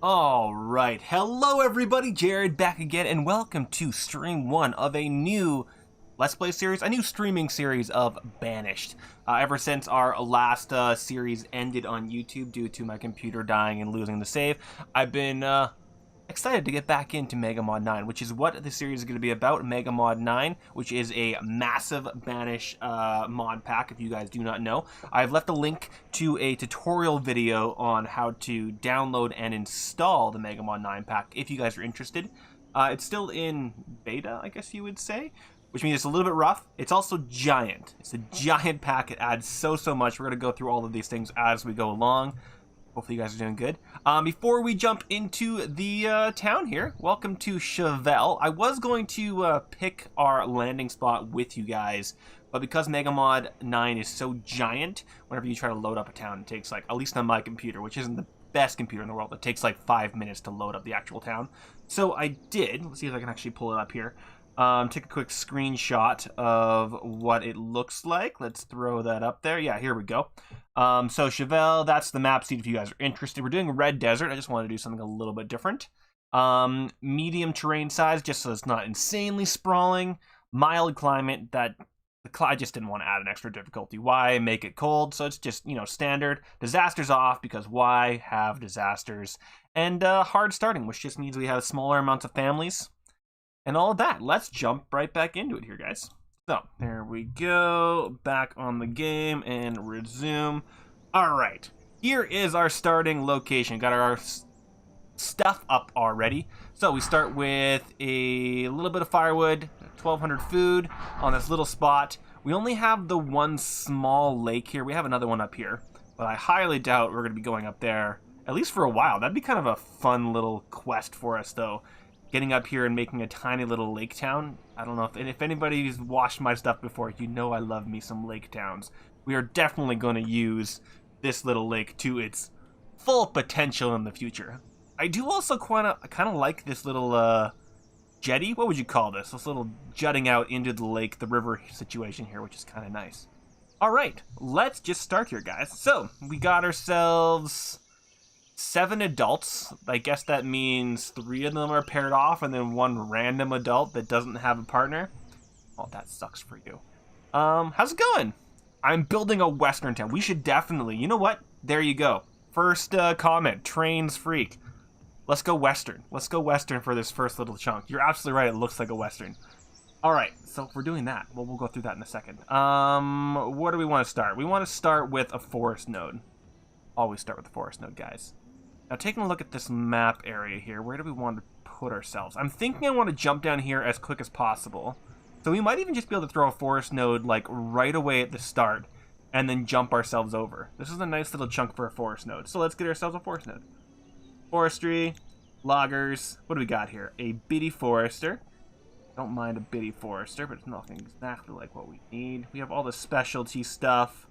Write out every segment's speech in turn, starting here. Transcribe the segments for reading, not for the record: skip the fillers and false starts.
All right, hello everybody, Jared back again, and welcome to stream 1 of a new Let's Play series, a new streaming series of Banished. Ever since our last series ended on YouTube due to my computer dying and losing the save, I've been excited to get back into Mega Mod 9, which is what the series is going to be about. Mega Mod 9, which is a massive Banish mod pack, if you guys do not know. I've left a link to a tutorial video on how to download and install the Mega Mod 9 pack, if you guys are interested. It's still in beta, I guess you would say, which means it's a little bit rough. It's also giant. It's a giant pack. It adds so much. We're going to go through all of these things as we go along. Hopefully you guys are doing good. Before we jump into the town here, welcome to Chevelle. I was going to pick our landing spot with you guys, but because Mega Mod 9 is so giant, whenever you try to load up a town, it takes, like, at least on my computer, which isn't the best computer in the world, it takes like 5 minutes to load up the actual town. So I did, let's see if I can actually pull it up here. Take a quick screenshot of what it looks like. Let's throw that up there. Yeah, here we go. So Chevelle, that's the map seed if you guys are interested. We're doing Red Desert. I just wanted to do something a little bit different. Medium terrain size, just so it's not insanely sprawling. Mild climate, I just didn't want to add an extra difficulty. Why make it cold? So it's just, standard. Disasters off, because why have disasters? And hard starting, which just means we have smaller amounts of families. And all of that. Let's jump right back into it here, guys. So, there we go. Back on the game and resume. Alright. Here is our starting location. Got our stuff up already. So, we start with a little bit of firewood, 1,200 food on this little spot. We only have the one small lake here. We have another one up here. But I highly doubt we're going to be going up there, at least for a while. That'd be kind of a fun little quest for us, though. Getting up here and making a tiny little lake town. I don't know if anybody's watched my stuff before, you know I love me some lake towns. We are definitely going to use this little lake to its full potential in the future. I do also kind of like this little jetty. What would you call this? This little jutting out into the lake, the river situation here, which is kind of nice. All right, let's just start here, guys. So we got ourselves 7 adults. I guess that means 3 of them are paired off and then 1 random adult that doesn't have a partner. Oh, that sucks for you. How's it going? I'm building a western town. We should definitely, you know what? There you go. First comment, trains freak. Let's go western. Let's go western for this first little chunk. You're absolutely right, it looks like a western. Alright, so if we're doing that, well, we'll go through that in a second. Where do we want to start? We want to start with a forest node. Always start with a forest node, guys. Now, taking a look at this map area here, where do we want to put ourselves? I'm thinking I want to jump down here as quick as possible. So we might even just be able to throw a forest node, like, right away at the start, and then jump ourselves over. This is a nice little chunk for a forest node. So let's get ourselves a forest node. Forestry, loggers, what do we got here? A bitty forester. Don't mind a bitty forester, but it's nothing exactly like what we need. We have all the specialty stuff.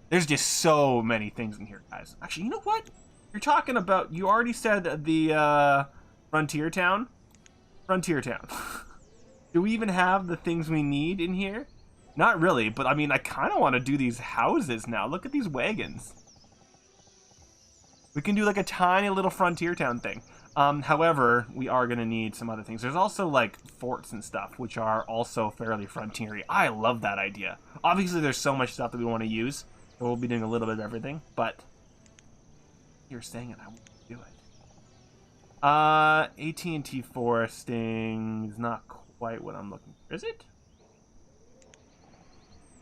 There's just so many things in here, guys. Actually, you know what? You're talking about, you already said the frontier town? Frontier town. Do we even have the things we need in here? Not really, but I mean, I kind of want to do these houses now. Look at these wagons. We can do like a tiny little frontier town thing. However, we are going to need some other things. There's also like forts and stuff, which are also fairly frontiery. I love that idea. Obviously, there's so much stuff that we want to use, so we'll be doing a little bit of everything, but you're saying it, I won't do it. AT&T foresting is not quite what I'm looking for. Is it?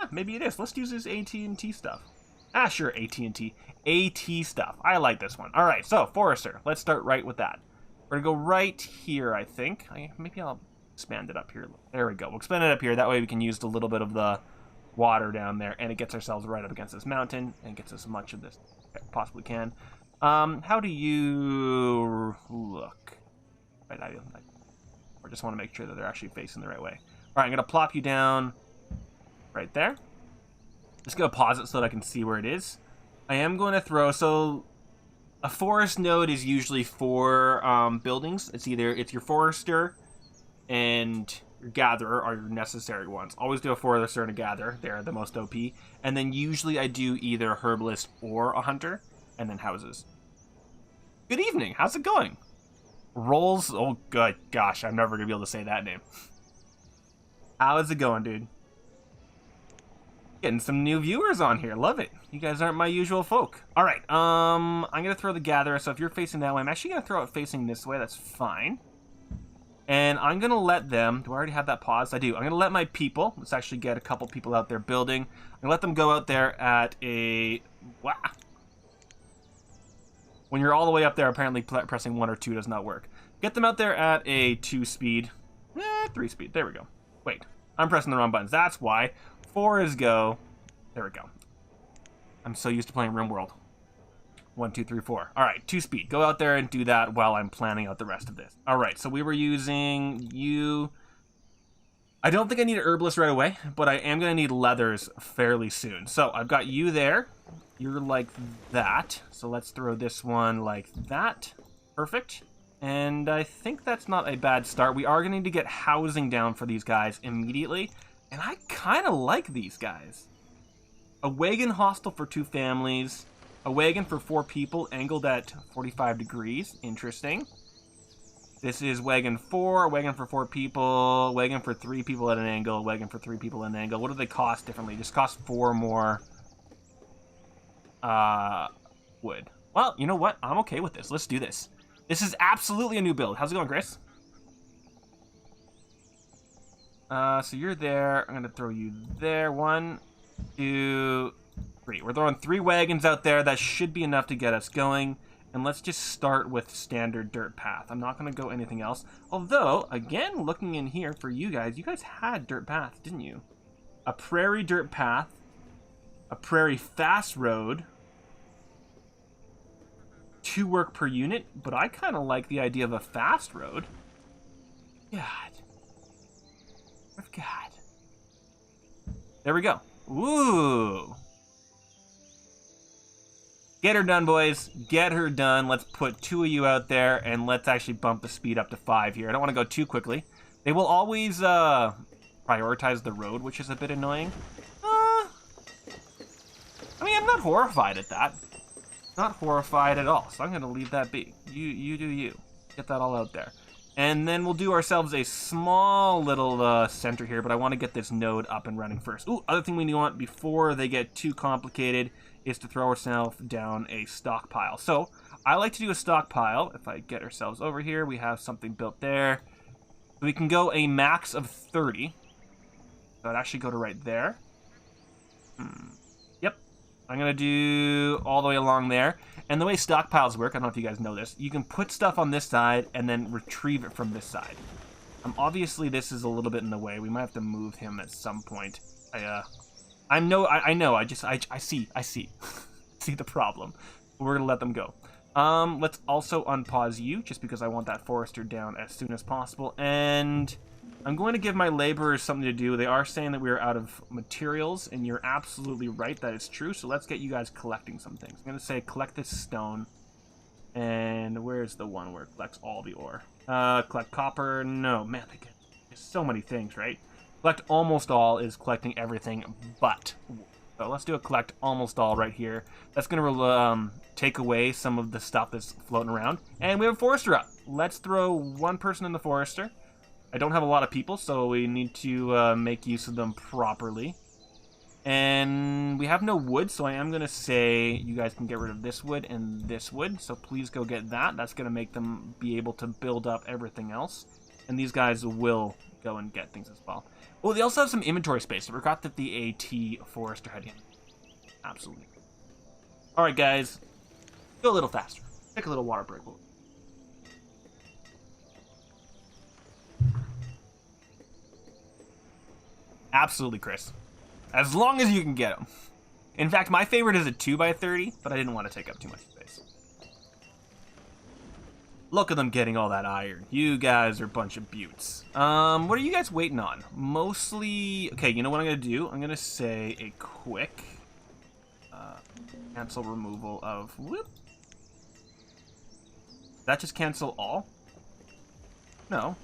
Yeah, maybe it is. Let's use this AT&T stuff. Ah, sure, AT&T. AT stuff. I like this one. All right, so forester. Let's start right with that. We're gonna go right here, I think. Maybe I'll expand it up here. There we go. We'll expand it up here. That way we can use a little bit of the water down there, and it gets ourselves right up against this mountain and gets us as much of this as we possibly can. How do you look? Right, I just want to make sure that they're actually facing the right way. All right, I'm going to plop you down right there. Just going to pause it so that I can see where it is. I am going to throw, so a forest node is usually for buildings. It's your forester and your gatherer are your necessary ones. Always do a forester and a gatherer. They're the most OP. And then usually I do either a herbalist or a hunter. And then houses. Good evening. How's it going? Rolls. Oh, good. Gosh, I'm never gonna be able to say that name. How's it going, dude? Getting some new viewers on here. Love it. You guys aren't my usual folk. All right. I'm gonna throw the gatherer. So if you're facing that way, I'm actually gonna throw it facing this way. That's fine. And I'm gonna let them. Do I already have that paused? I do. I'm gonna let my people. Let's actually get a couple people out there building. I'm gonna let them go out there at a. Wow. When you're all the way up there, apparently pressing 1 or 2 does not work. Get them out there at a 2 speed. 3 speed. There we go. Wait, I'm pressing the wrong buttons. That's why. 4 is go. There we go. I'm so used to playing RimWorld. 1, 2, 3, 4. All right, 2 speed. Go out there and do that while I'm planning out the rest of this. All right, so we were using you. I don't think I need an herbalist right away, but I am going to need leathers fairly soon. So I've got you there. You're like that. So let's throw this one like that. Perfect. And I think that's not a bad start. We are going to need to get housing down for these guys immediately. And I kind of like these guys. A wagon hostel for 2 families. A wagon for 4 people angled at 45 degrees. Interesting. This is wagon 4, a wagon for 4 people, wagon for 3 people at an angle, wagon for 3 people at an angle. What do they cost differently? Just cost 4 more wood. Well, you know what? I'm okay with this. Let's do this. This is absolutely a new build. How's it going, Chris? So you're there. I'm going to throw you there. 1, 2, 3. We're throwing 3 wagons out there. That should be enough to get us going. And let's just start with standard dirt path. I'm not going to go anything else. Although, again, looking in here for you guys had dirt path, didn't you? A prairie dirt path. A prairie fast road. 2 work per unit, but I kind of like the idea of a fast road. God. God. There we go. Ooh. Get her done, boys. Get her done. Let's put 2 of you out there, and let's actually bump the speed up to 5 here. I don't want to go too quickly. They will always prioritize the road, which is a bit annoying. I mean, I'm not horrified at that. Not horrified at all, so I'm going to leave that be. You do you. Get that all out there. And then we'll do ourselves a small little center here, but I want to get this node up and running first. Ooh, other thing we want before they get too complicated is to throw ourselves down a stockpile. So I like to do a stockpile. If I get ourselves over here, we have something built there. We can go a max of 30. So I'd actually go to right there. Yep. I'm going to do all the way along there. And the way stockpiles work, I don't know if you guys know this, you can put stuff on this side and then retrieve it from this side. Obviously, this is a little bit in the way. We might have to move him at some point. I know, I see see the problem. We're going to let them go. Let's also unpause you, just because I want that forester down as soon as possible. And I'm going to give my laborers something to do. They are saying that we are out of materials, and you're absolutely right, that is true. So let's get you guys collecting some things. I'm going to say collect this stone. And where's the one where it collects all the ore? Collect copper. No, man, there's so many things, right? Collect almost all is collecting everything but. So let's do a collect almost all right here. That's going to take away some of the stuff that's floating around. And we have a forester up. Let's throw 1 person in the forester. I don't have a lot of people, so we need to make use of them properly. And we have no wood, so I am going to say you guys can get rid of this wood and this wood. So please go get that. That's going to make them be able to build up everything else. And these guys will go and get things as well. Oh, they also have some inventory space. I forgot that the AT Forester had in. Absolutely. All right, guys. Go a little faster. Take a little water break. Absolutely, Chris. As long as you can get them. In fact, my favorite is a 2x30, but I didn't want to take up too much space. Look at them getting all that iron. You guys are a bunch of buttes. What are you guys waiting on? Mostly... Okay, you know what I'm going to do? I'm going to say a quick... cancel removal of... Whoop. Did that just cancel all? No.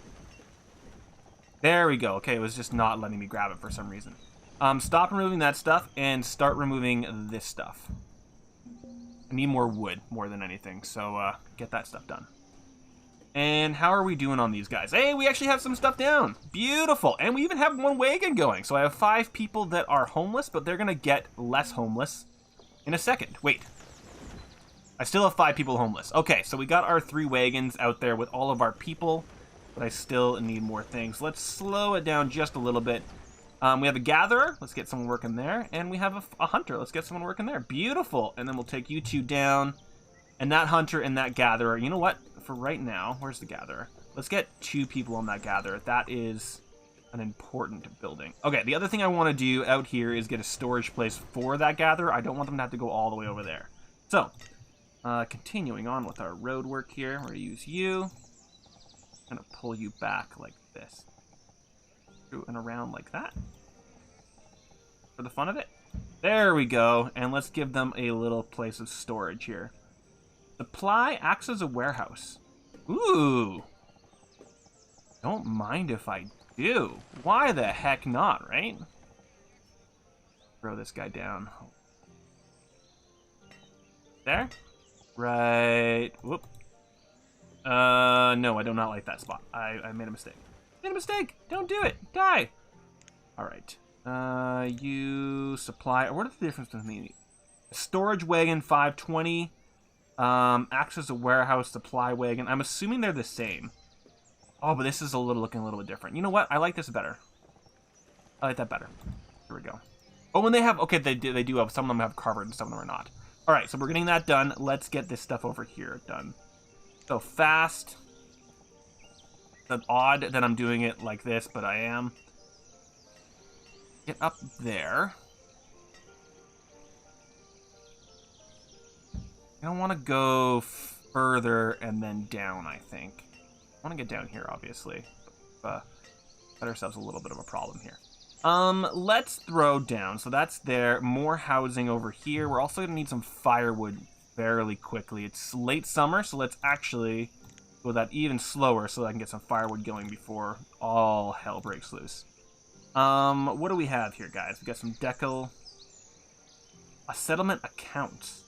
There we go. Okay, it was just not letting me grab it for some reason. Stop removing that stuff and start removing this stuff. I need more wood more than anything, so get that stuff done. And how are we doing on these guys? Hey, we actually have some stuff down. Beautiful. And we even have one wagon going. So I have 5 people that are homeless, but they're going to get less homeless in a second. Wait. I still have 5 people homeless. Okay, so we got our 3 wagons out there with all of our people, but I still need more things. Let's slow it down just a little bit. We have a gatherer. Let's get someone working there. And we have a hunter. Let's get someone working there. Beautiful. And then we'll take you 2 down. And that hunter and that gatherer. You know what? For right now, where's the gatherer? Let's get 2 people on that gatherer. That is an important building. Okay, the other thing I want to do out here is get a storage place for that gatherer. I don't want them to have to go all the way over there. So, continuing on with our road work here, we're going to use you. I'm going to pull you back like this. Through and around like that. For the fun of it. There we go. And let's give them a little place of storage here. Supply acts as a warehouse. Ooh. Don't mind if I do. Why the heck not, right? Throw this guy down. There. Right. Whoop. No, I do not like that spot. I made a mistake. Made a mistake. Don't do it. Die. All right. You supply. What is the difference between storage wagon 520? Acts as a warehouse supply wagon. I'm assuming they're the same. Oh, but this is looking a little bit different. You know what? I like this better. I like that better. Here we go. Oh, and they have, okay, they do have, some of them have covered and some of them are not. All right, so we're getting that done. Let's get this stuff over here done. So fast. It's odd that I'm doing it like this, but I am. Get up there. I don't want to go further and then down, I think. I want to get down here, obviously. Got ourselves a little bit of a problem here. Let's throw down. So that's there. More housing over here. We're also going to need some firewood fairly quickly. It's late summer, so let's actually go that even slower so I can get some firewood going before all hell breaks loose. What do we have here, guys? We got some decal. A settlement account.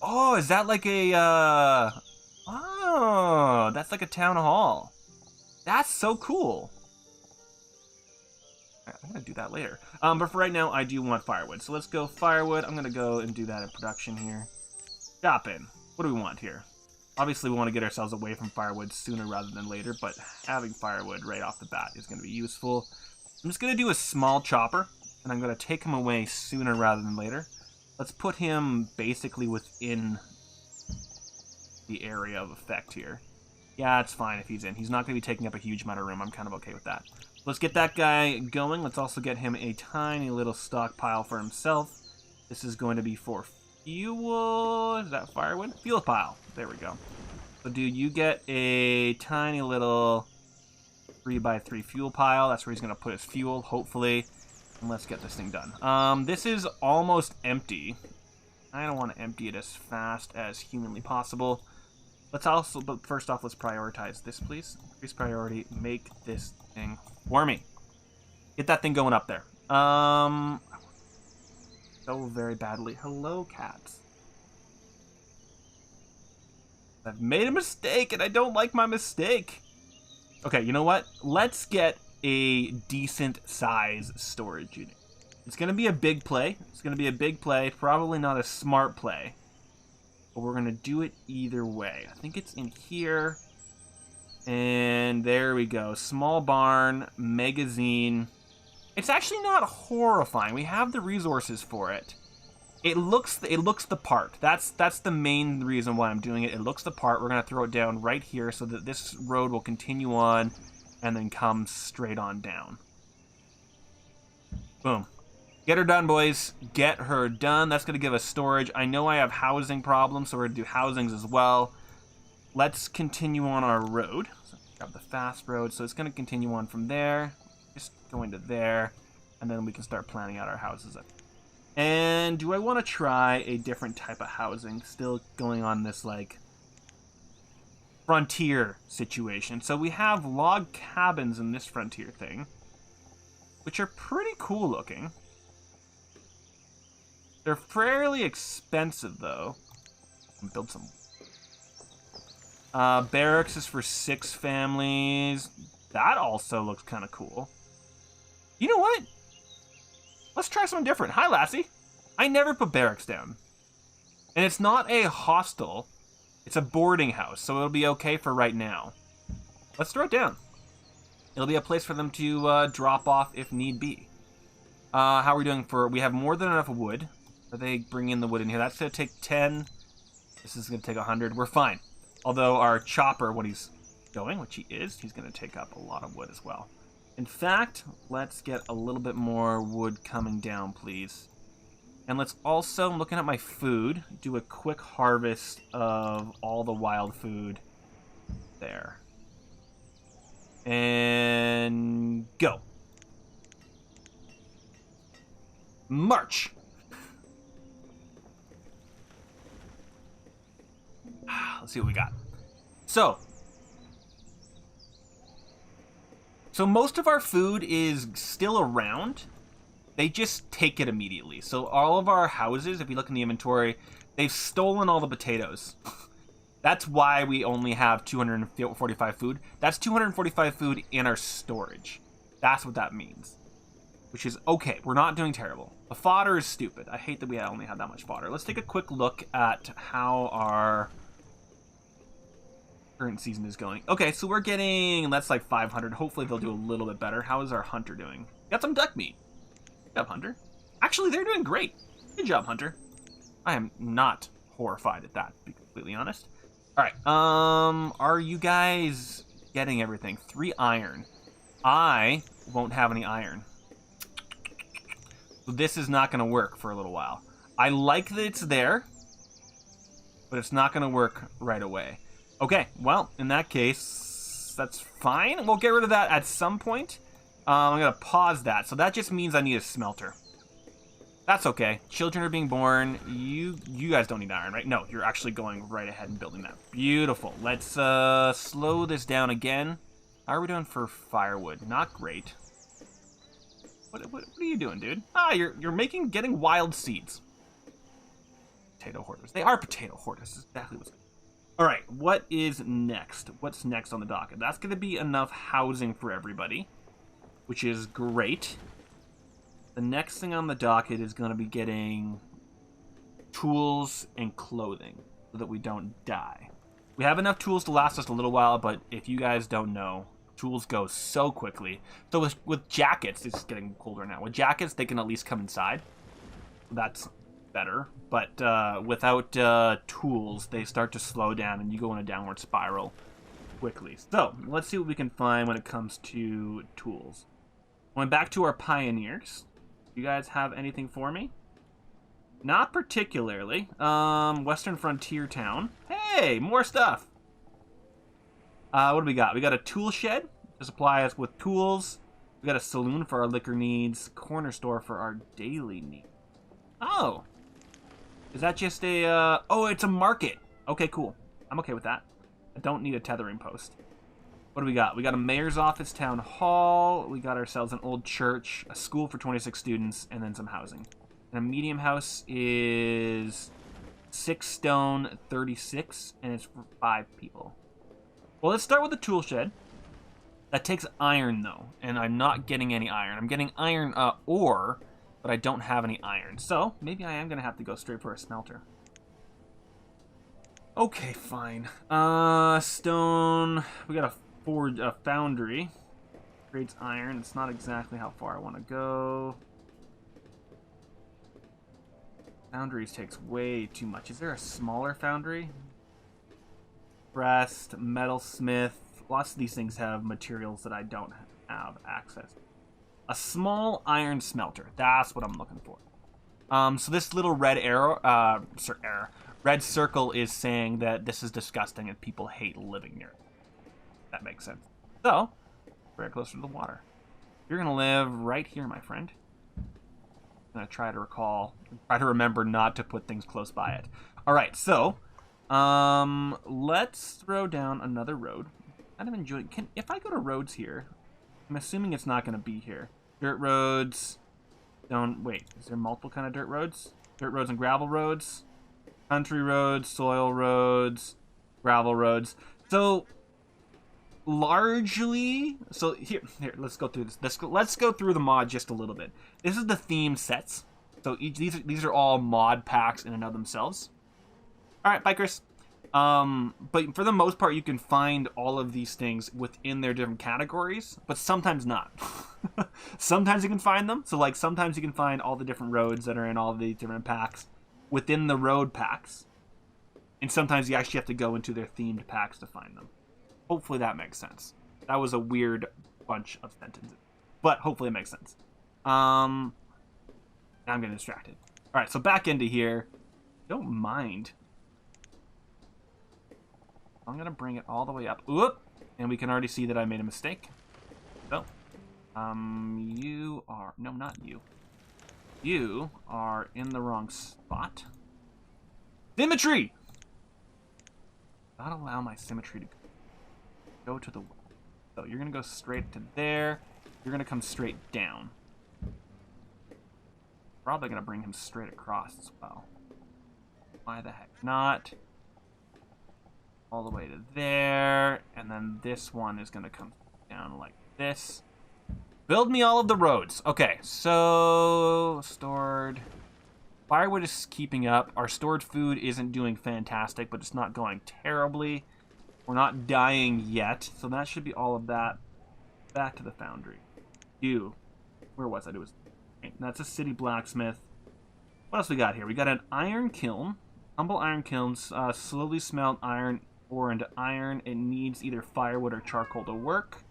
Oh, is that like a, oh, that's like a town hall. That's so cool. All right, I'm going to do that later. But for right now, I do want firewood. So let's go firewood. I'm going to go and do that in production here. Shop in. What do we want here? Obviously, we want to get ourselves away from firewood sooner rather than later, but having firewood right off the bat is going to be useful. I'm just going to do a small chopper, and I'm going to take him away sooner rather than later. Let's put him basically within the area of effect here. Yeah, it's fine if he's in. He's not going to be taking up a huge amount of room. I'm kind of okay with that. Let's get that guy going. Let's also get him a tiny little stockpile for himself. This is going to be for fuel. Is that firewood? Fuel pile. There we go. So, dude, you get a tiny little 3x3 fuel pile. That's where he's going to put his fuel, hopefully. And let's get this thing done. This is almost empty. I don't want to empty it as fast as humanly possible. Let's also, but first off, let's prioritize this, please. Increase priority. Make this thing for me. Get that thing going up there. So very badly. Hello, cats. I've made a mistake, and I don't like my mistake. Okay, you know what? Let's get a decent size storage unit. It's going to be a big play. It's going to be a big play. Probably not a smart play. But we're going to do it either way. I think it's in here. And there we go. Small barn, magazine. It's actually not horrifying. We have the resources for it. It looks the part. That's the main reason why I'm doing it. It looks the part. We're going to throw it down right here so that this road will continue on and then come straight on down. Boom. Get her done, boys. Get her done. That's going to give us storage. I know I have housing problems, so we're going to do housings as well. Let's continue on our road. So grab the fast road. So it's going to continue on from there. Just going to there. And then we can start planning out our houses. And do I want to try a different type of housing? Still going on this, like, frontier situation. So we have log cabins in this frontier thing, which are pretty cool looking. They're fairly expensive, though. Build some. Barracks is for 6 families. That also looks kind of cool. You know what? Let's try something different. Hi, Lassie. I never put barracks down. And it's not a hostel. It's a boarding house, so it'll be okay for right now. Let's throw it down. It'll be a place for them to drop off if need be. How are we doing for... We have more than enough wood. Are they bringing in the wood in here? That's going to take 10. This is going to take 100. We're fine. Although our chopper, when he's going, which he is, he's going to take up a lot of wood as well. In fact, let's get a little bit more wood coming down, please. And let's also, looking at my food, do a quick harvest of all the wild food there. And go. March. Let's see what we got. So most of our food is still around. They just take it immediately. So all of our houses, if you look in the inventory, they've stolen all the potatoes. That's why we only have 245 food. That's 245 food in our storage. That's what that means. Which is okay. We're not doing terrible. The fodder is stupid. I hate that we only have that much fodder. Let's take a quick look at how our current season is going. Okay, so we're getting, that's like 500. Hopefully they'll do a little bit better. How is our hunter doing? Got some duck meat. Good job, Hunter. Actually, they're doing great. Good job, Hunter. I am not horrified at that, to be completely honest. All right, are you guys getting everything? 3 iron. I won't have any iron. So this is not going to work for a little while. I like that it's there, but it's not going to work right away. Okay, well, in that case, that's fine. We'll get rid of that at some point. I'm going to pause that. So that just means I need a smelter. That's okay. Children are being born. You guys don't need iron, right? No, you're actually going right ahead and building that. Beautiful. Let's slow this down again. How are we doing for firewood? Not great. What are you doing, dude? Ah, you're getting wild seeds. Potato hoarders. They are potato hoarders. That's exactly what's... All right, what is next? What's next on the docket? That's going to be enough housing for everybody, which is great. The next thing on the docket is going to be getting tools and clothing so that we don't die. We have enough tools to last us a little while, but if you guys don't know, tools go so quickly. So with jackets, it's getting colder now. With jackets, they can at least come inside. That's better. But without tools, they start to slow down and you go in a downward spiral quickly. So let's see what we can find when it comes to tools. Going back to our pioneers. You guys have anything for me? Not particularly. Western Frontier Town. Hey, more stuff. What do we got? We got a tool shed to supply us with tools. We got a saloon for our liquor needs. Corner store for our daily needs. Oh. Is that just a... oh, it's a market. Okay, cool. I'm okay with that. I don't need a tethering post. What do we got? We got a mayor's office, town hall. We got ourselves an old church, a school for 26 students, and then some housing. And a medium house is 6 stone, 36, and it's for 5 people. Well, let's start with the tool shed. That takes iron, though, and I'm not getting any iron. I'm getting iron ore, but I don't have any iron. So maybe I am going to have to go straight for a smelter. Okay, fine. Stone. We got a foundry. Creates iron. It's not exactly how far I want to go. Foundries takes way too much. Is there a smaller foundry? Breast, metalsmith. Lots of these things have materials that I don't have access to. A small iron smelter. That's what I'm looking for. So this little red arrow, red circle is saying that this is disgusting and people hate living near it. That makes sense. So, very close to the water. You're gonna live right here, my friend. I'm gonna try to remember not to put things close by it. All right, so let's throw down another road. Kind of enjoy. If I go to roads here, I'm assuming it's not gonna be here. Dirt roads. Don't wait. Is there multiple kind of dirt roads? Dirt roads and gravel roads. Country roads, soil roads, gravel roads. So largely, so here, let's go through this. Let's go through the mod just a little bit. This is the theme sets. So these are all mod packs in and of themselves. All right, bikers. But for the most part, you can find all of these things within their different categories, but sometimes not. Sometimes you can find them. So like sometimes you can find all the different roads that are in all the different packs within the road packs. And sometimes you actually have to go into their themed packs to find them. Hopefully that makes sense. That was a weird bunch of sentences, but hopefully it makes sense. Now I'm getting distracted. All right, so back into here. Don't mind. I'm gonna bring it all the way up. Oop! And we can already see that I made a mistake. So, you are, no, not you. You are in the wrong spot. Symmetry! Not allow my symmetry to go to the, so you're gonna go straight to there. You're gonna come straight down. Probably gonna bring him straight across as well. Why the heck not? All the way to there, and then this one is gonna come down like this. Build me all of the roads. Okay, so stored. Firewood is keeping up. Our stored food isn't doing fantastic, but it's not going terribly. We're not dying yet, so that should be all of that. Back to the foundry. Where was it? It was. That's a city blacksmith. What else we got here? We got an iron kiln. Humble iron kilns slowly smelt iron ore into iron. It needs either firewood or charcoal to work.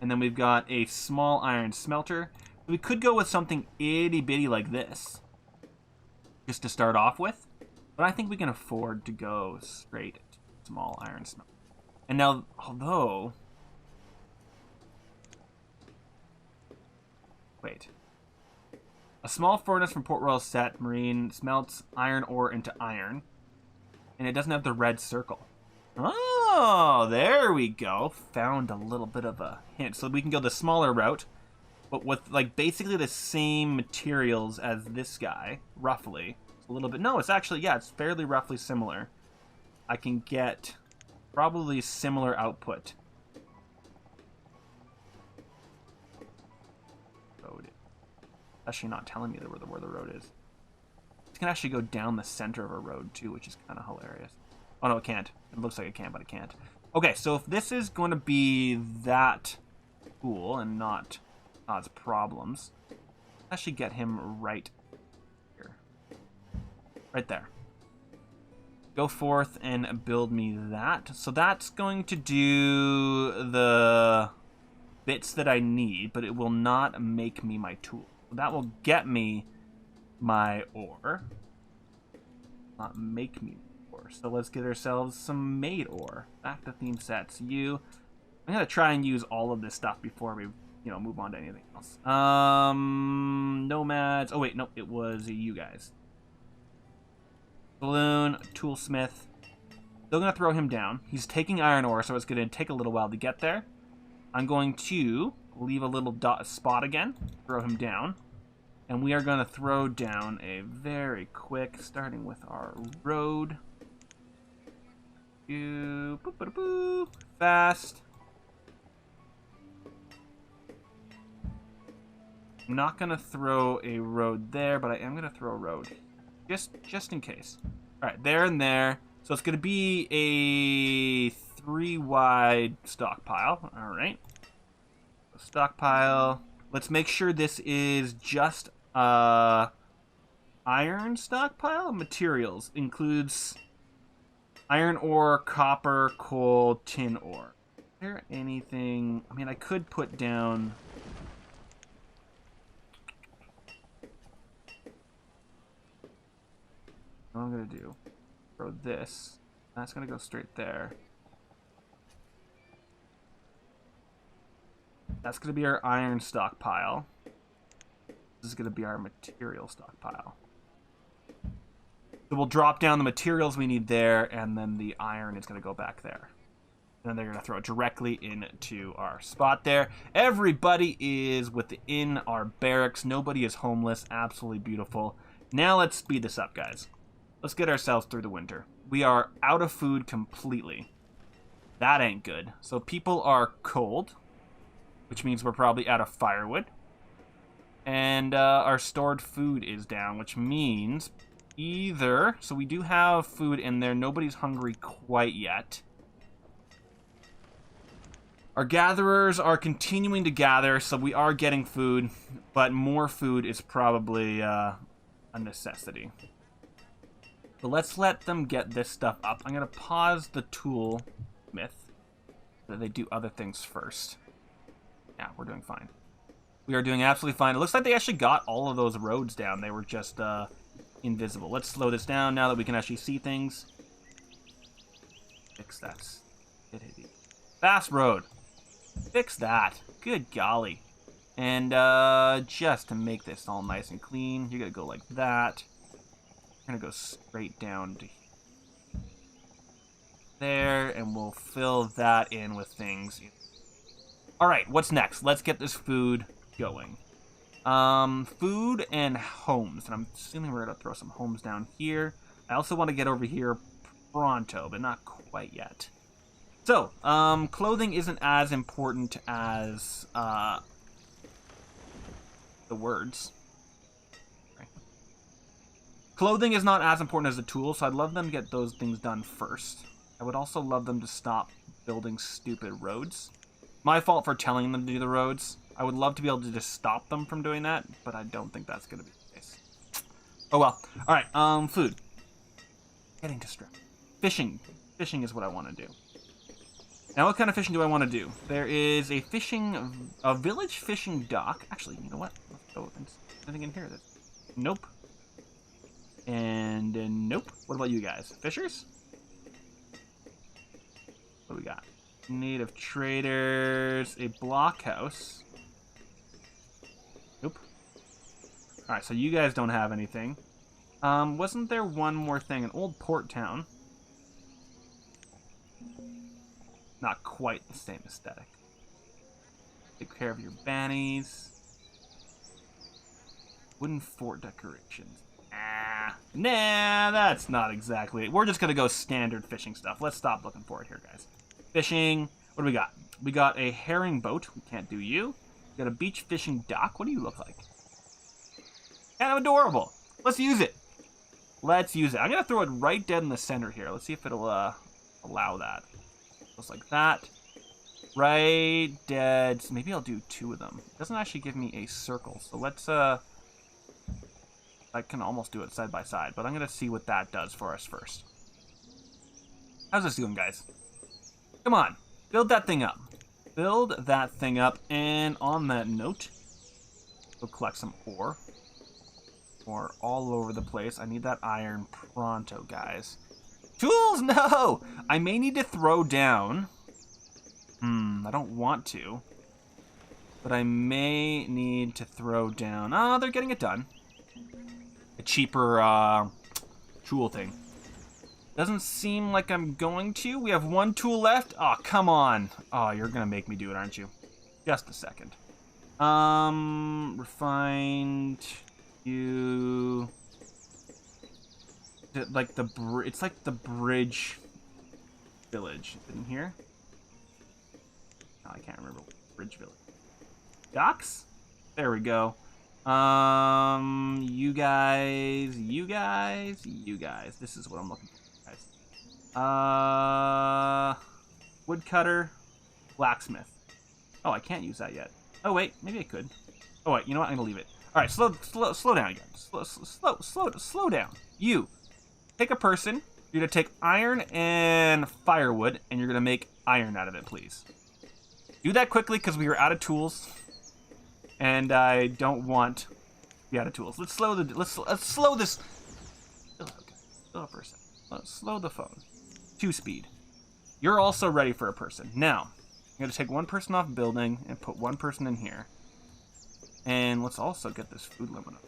And then we've got a small iron smelter. We could go with something itty-bitty like this, just to start off with. But I think we can afford to go straight to small iron smelter. And now, although... Wait. A small furnace from Port Royal Set Marine smelts iron ore into iron. And it doesn't have the red circle. Oh, there we go. Found a little bit of a hint. So we can go the smaller route, but with like basically the same materials as this guy, roughly. A little bit. No, it's actually, yeah, it's fairly roughly similar. I can get probably similar output. Road. Actually not telling me where the road is. It can actually go down the center of a road too, which is kind of hilarious. Oh no, it can't. It looks like it can, but it can't. Okay, so if this is going to be that cool and not cause problems, actually get him right here. Right there. Go forth and build me that. So that's going to do the bits that I need, but it will not make me my tool. That will get me my ore. Not make me ore. So let's get ourselves some made ore. Back to theme sets. I'm gonna try and use all of this stuff before we, move on to anything else. Nomads. Oh wait, no, it was you guys. Balloon, toolsmith. Still gonna throw him down. He's taking iron ore, so it's gonna take a little while to get there. I'm going to leave a little spot again, throw him down, and we are gonna throw down a very quick, starting with our road. Fast. I'm not gonna throw a road there, but I am gonna throw a road. Just in case. Alright, there and there. So it's going to be a 3-wide stockpile. Alright. Stockpile. Let's make sure this is just iron stockpile. Materials. Includes iron ore, copper, coal, tin ore. Is there anything... I mean, I could put down... What I'm going to do, throw this, that's going to go straight there. That's going to be our iron stockpile. This is going to be our material stockpile. So we'll drop down the materials we need there, and then the iron is going to go back there. And then they're going to throw it directly into our spot there. Everybody is within our barracks. Nobody is homeless. Absolutely beautiful. Now let's speed this up, guys. Let's get ourselves through the winter. We are out of food completely. That ain't good. So people are cold, which means we're probably out of firewood. And our stored food is down, which means either... So we do have food in there. Nobody's hungry quite yet. Our gatherers are continuing to gather, so we are getting food. But more food is probably a necessity. So let's let them get this stuff up. I'm going to pause the tool myth so that they do other things first. Yeah, we're doing fine. We are doing absolutely fine. It looks like they actually got all of those roads down. They were just invisible. Let's slow this down now that we can actually see things. Fix that. Fast road. Fix that. Good golly. And just to make this all nice and clean, you're going to go like that. We're going to go straight down to there, and we'll fill that in with things. All right, what's next? Let's get this food going. Food and homes, and I'm assuming we're gonna throw some homes down here. I also want to get over here pronto, but not quite yet. So, clothing isn't as important as the words. Okay. Clothing is not as important as the tools, so I'd love them to get those things done first. I would also love them to stop building stupid roads. My fault for telling them to do the roads. I would love to be able to just stop them from doing that, but I don't think that's going to be the case. Oh well. All right, food. Getting distracted. Fishing. Fishing is what I want to do. Now, what kind of fishing do I want to do? There is a village fishing dock. Actually, you know what? Let's go. Anything in here? Nope. And nope. What about you guys? Fishers? What do we got? Native traders, a blockhouse. Nope. Alright, so you guys don't have anything. Wasn't there one more thing? An old port town. Not quite the same aesthetic. Take care of your bannies. Wooden fort decorations. Nah, that's not exactly it. We're just gonna go standard fishing stuff. Let's stop looking for it here, guys. Fishing. What do we got? We got a herring boat. We can't do you. We got a beach fishing dock. What do you look like? Kind of adorable. Let's use it. Let's use it. I'm going to throw it right dead in the center here. Let's see if it'll allow that. Just like that. Right dead. So maybe I'll do 2 of them. It doesn't actually give me a circle. So let's... I can almost do it side by side. But I'm going to see what that does for us first. How's this doing, guys? Come on, build that thing up. Build that thing up, and on that note, we'll collect some ore. Ore all over the place. I need that iron pronto, guys. Tools, no! I may need to throw down. I don't want to. But I may need to throw down. Oh, they're getting it done. A cheaper tool thing. Doesn't seem like I'm going to. We have 1 tool left. Oh, come on. Oh, you're going to make me do it, aren't you? Just a second. Refined. You... Like it's like the bridge village. In here? Oh, I can't remember. Bridge village. Docks? There we go. You guys. This is what I'm looking for. Woodcutter, blacksmith. Oh, I can't use that yet. Oh wait, maybe I could. Oh wait, you know what? I'm gonna leave it. All right, slow down again. Slow down. You take a person. You're gonna take iron and firewood, and you're gonna make iron out of it, please. Do that quickly, because we are out of tools, and I don't want to be out of tools. Let's slow this. Okay, slow for a second. Let's slow the phone. 2 speed. You're also ready for a person. Now, I'm going to take 1 person off building and put 1 person in here. And let's also get this food limit up.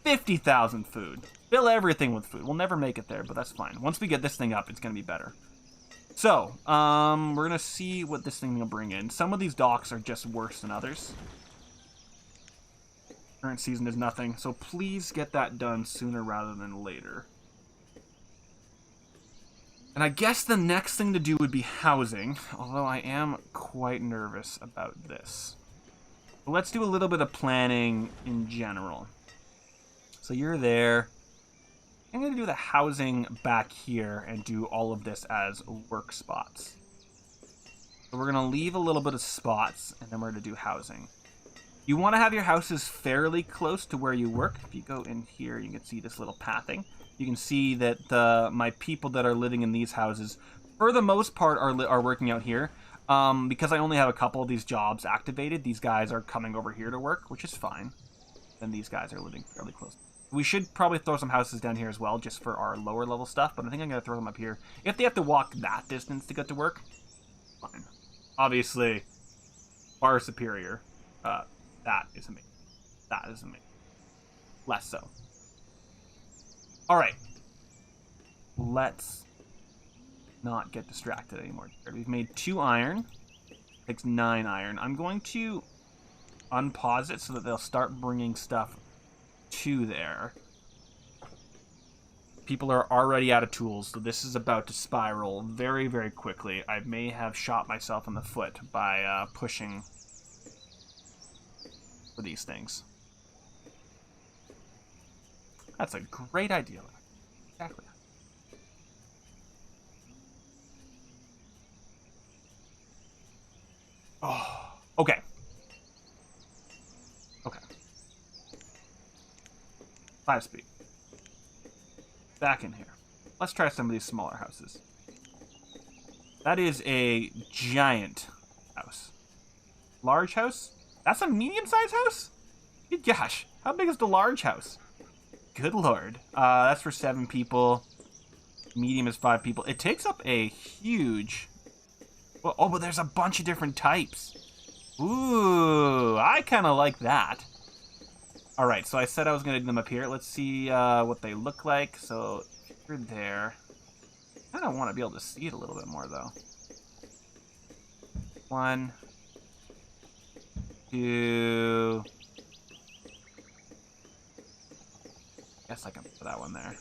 50,000 food. Fill everything with food. We'll never make it there, but that's fine. Once we get this thing up, it's going to be better. So, we're going to see what this thing will bring in. Some of these docks are just worse than others. Current season is nothing, so please get that done sooner rather than later. And I guess the next thing to do would be housing, although I am quite nervous about this. But let's do a little bit of planning in general. So you're there. I'm going to do the housing back here and do all of this as work spots. So we're going to leave a little bit of spots, and then we're going to do housing. You want to have your houses fairly close to where you work. If you go in here, you can see this little pathing. You can see that my people that are living in these houses, for the most part, are working out here. Because I only have a couple of these jobs activated, these guys are coming over here to work, which is fine. Then these guys are living fairly close. We should probably throw some houses down here as well, just for our lower level stuff, but I think I'm going to throw them up here. If they have to walk that distance to get to work, fine. Obviously, far superior. That is amazing. That is amazing. Less so. Alright. Let's not get distracted anymore. We've made 2 iron. Takes 9 iron. I'm going to unpause it so that they'll start bringing stuff to there. People are already out of tools, so this is about to spiral very, very quickly. I may have shot myself in the foot by pushing for these things. That's a great idea. Exactly. Oh, okay. Okay. 5 speed. Back in here. Let's try some of these smaller houses. That is a giant house. Large house? That's a medium-sized house? Good gosh. How big is the large house? Good lord. That's for 7 people. Medium is 5 people. It takes up a huge... Well, oh, but there's a bunch of different types. Ooh, I kind of like that. Alright, so I said I was going to do them up here. Let's see what they look like. So, if you're there... I kind of want to be able to see it a little bit more, though. 1, 2... Guess I can put that one there.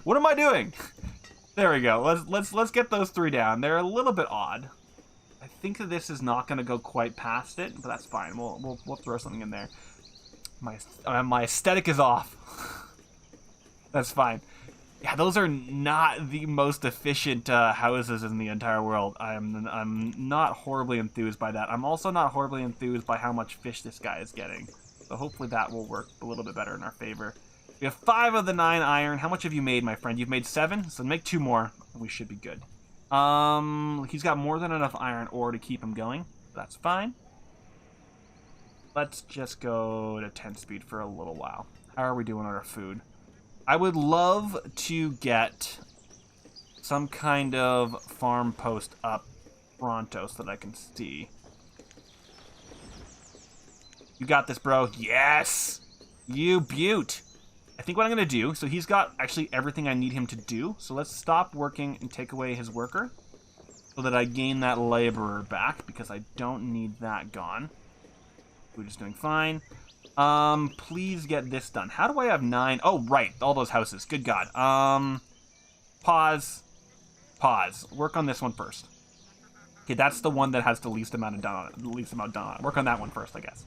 What am I doing? There we go. Let's get those 3 down. They're a little bit odd. I think that this is not going to go quite past it, but that's fine. We'll throw something in there. My aesthetic is off. That's fine. Yeah, those are not the most efficient houses in the entire world. I'm not horribly enthused by that. I'm also not horribly enthused by how much fish this guy is getting. So hopefully that will work a little bit better in our favor. We have 5 of the 9 iron. How much have you made, my friend? You've made 7, so make 2 more, and we should be good. He's got more than enough iron ore to keep him going. That's fine. Let's just go to 10 speed for a little while. How are we doing on our food? I would love to get some kind of farm post up pronto so that I can see. You got this, bro. Yes! You beaut! I think what I'm going to do, so he's got actually everything I need him to do. So let's stop working and take away his worker so that I gain that laborer back because I don't need that gone. We're just doing fine. Please get this done. How do I have 9? Oh, right. All those houses. Good God. Pause. Pause. Work on this one first. Okay, that's the one that has the least amount done on it. Work on that one first, I guess.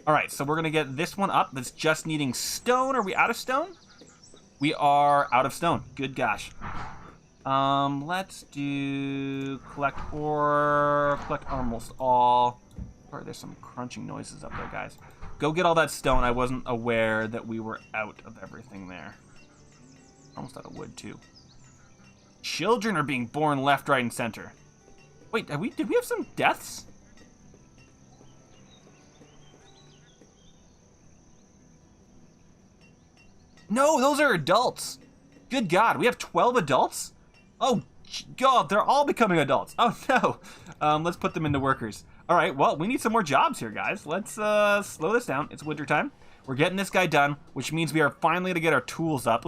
All right, so we're going to get this one up. That's just needing stone. Are we out of stone? We are out of stone. Good gosh. Let's do collect ore. Collect almost all. Sorry, there's some crunching noises up there, guys. Go get all that stone. I wasn't aware that we were out of everything there. Almost out of wood, too. Children are being born left, right, and center. Wait, did we have some deaths? No, those are adults. Good God, we have 12 adults? Oh, God, they're all becoming adults. Oh, no. Let's put them into workers. All right, well, we need some more jobs here, guys. Let's slow this down. It's wintertime. We're getting this guy done, which means we are finally going to get our tools up.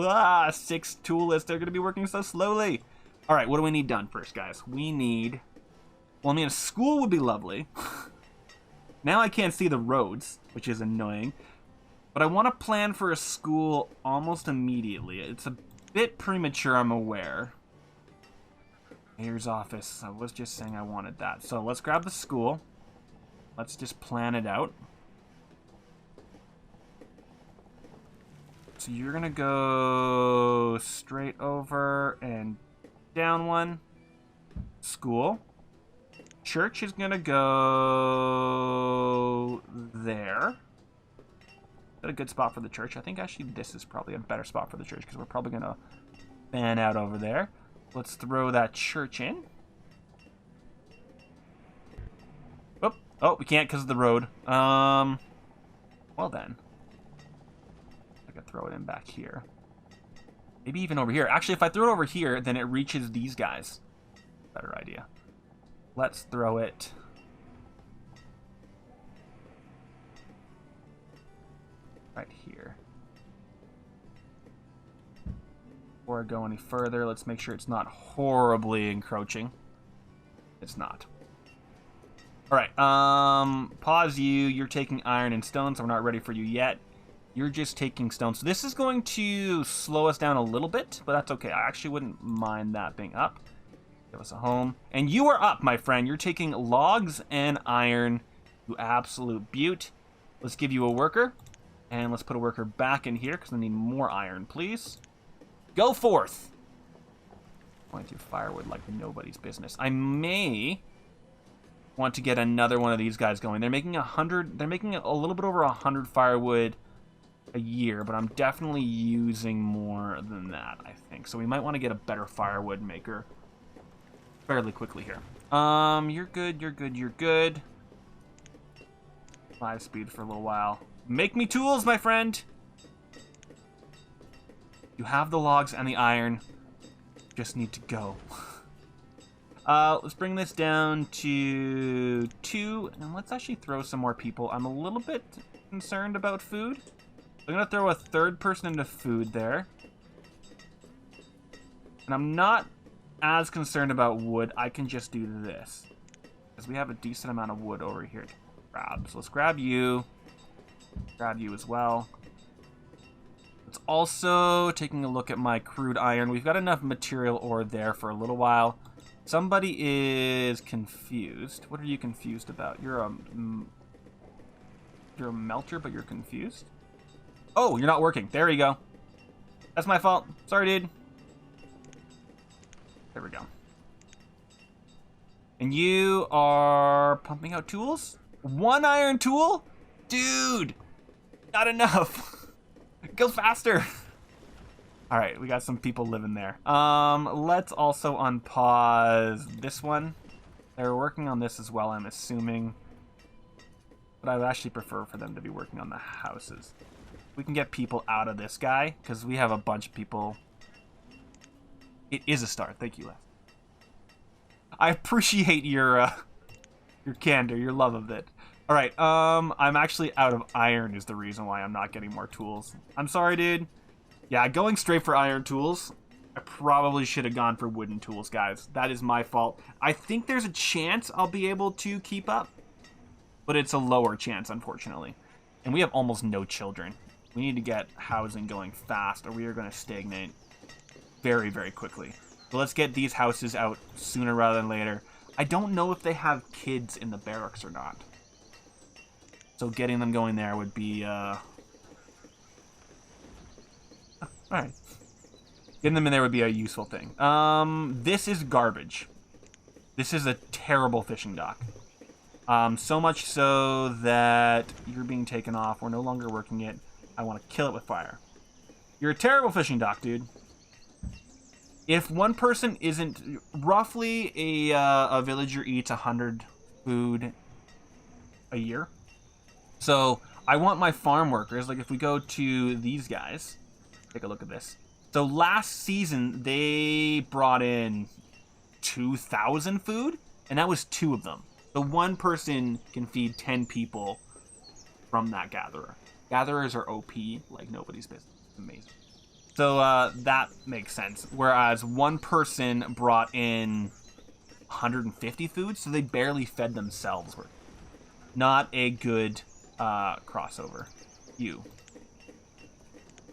6 tool lists. They're going to be working so slowly. All right, what do we need done first, guys? We need Well, I mean, a school would be lovely. Now I can't see the roads, which is annoying. But I want to plan for a school almost immediately. It's a bit premature, I'm aware. Mayor's office. I was just saying I wanted that. So let's grab the school. Let's just plan it out. So you're going to go straight over and down one. School. Church is going to go there. Is that a good spot for the church? I think actually this is probably a better spot for the church because we're probably going to fan out over there. Let's throw that church in. Oh, we can't because of the road. Well then. I could throw it in back here. Maybe even over here. Actually, if I throw it over here, then it reaches these guys. Better idea. Let's throw it right here. Before I go any further, let's make sure it's not horribly encroaching. It's not. Alright, pause you. You're taking iron and stone, so we're not ready for you yet. You're just taking stone. So this is going to slow us down a little bit, but that's okay. I actually wouldn't mind that being up. Give us a home. And you are up, my friend. You're taking logs and iron. You absolute beaut. Let's give you a worker. And let's put a worker back in here because I need more iron, please. Go forth. Going through firewood like nobody's business. I may want to get another one of these guys going. They're making 100. They're making a little bit over 100 firewood a year, but I'm definitely using more than that, I think. So we might want to get a better firewood maker fairly quickly here. You're good, you're good, you're good. 5 speed for a little while. Make me tools, my friend! You have the logs and the iron. Just need to go. Let's bring this down to 2, and let's actually throw some more people. I'm a little bit concerned about food. I'm gonna throw a 3rd person into food there. And I'm not as concerned about wood. I can just do this. Because we have a decent amount of wood over here to grab. So let's grab you. Grab you as well. It's also taking a look at my crude iron. We've got enough material ore there for a little while. Somebody is confused. What are you confused about? You're a melter, but you're confused? Oh, you're not working. There you go. That's my fault. Sorry, dude. There we go. And you are pumping out tools? 1 iron tool? Dude! Not enough. Go faster. All right, we got some people living there. Let's also unpause this one. They're working on this as well, I'm assuming. But I would actually prefer for them to be working on the houses. We can get people out of this guy, because we have a bunch of people. It is a start. Thank you, Les. I appreciate your candor, your love of it. All right, I'm actually out of iron is the reason why I'm not getting more tools. I'm sorry, dude. Yeah, going straight for iron tools. I probably should have gone for wooden tools, guys. That is my fault. I think there's a chance I'll be able to keep up, but it's a lower chance, unfortunately. And we have almost no children. We need to get housing going fast, or we are going to stagnate very, very quickly. So let's get these houses out sooner rather than later. I don't know if they have kids in the barracks or not. So getting them going there would be, Alright. Getting them in there would be a useful thing. This is garbage. This is a terrible fishing dock. So much so that you're being taken off. We're no longer working it. I want to kill it with fire. You're a terrible fishing dock, dude. If one person isn't... Roughly, a villager eats 100 food a year. So, I want my farm workers, like if we go to these guys, take a look at this. So last season, they brought in 2,000 food, and that was 2 of them. So one person can feed 10 people from that gatherer. Gatherers are OP like nobody's business. Amazing. So that makes sense. Whereas one person brought in 150 food, so they barely fed themselves. Not a good crossover. You.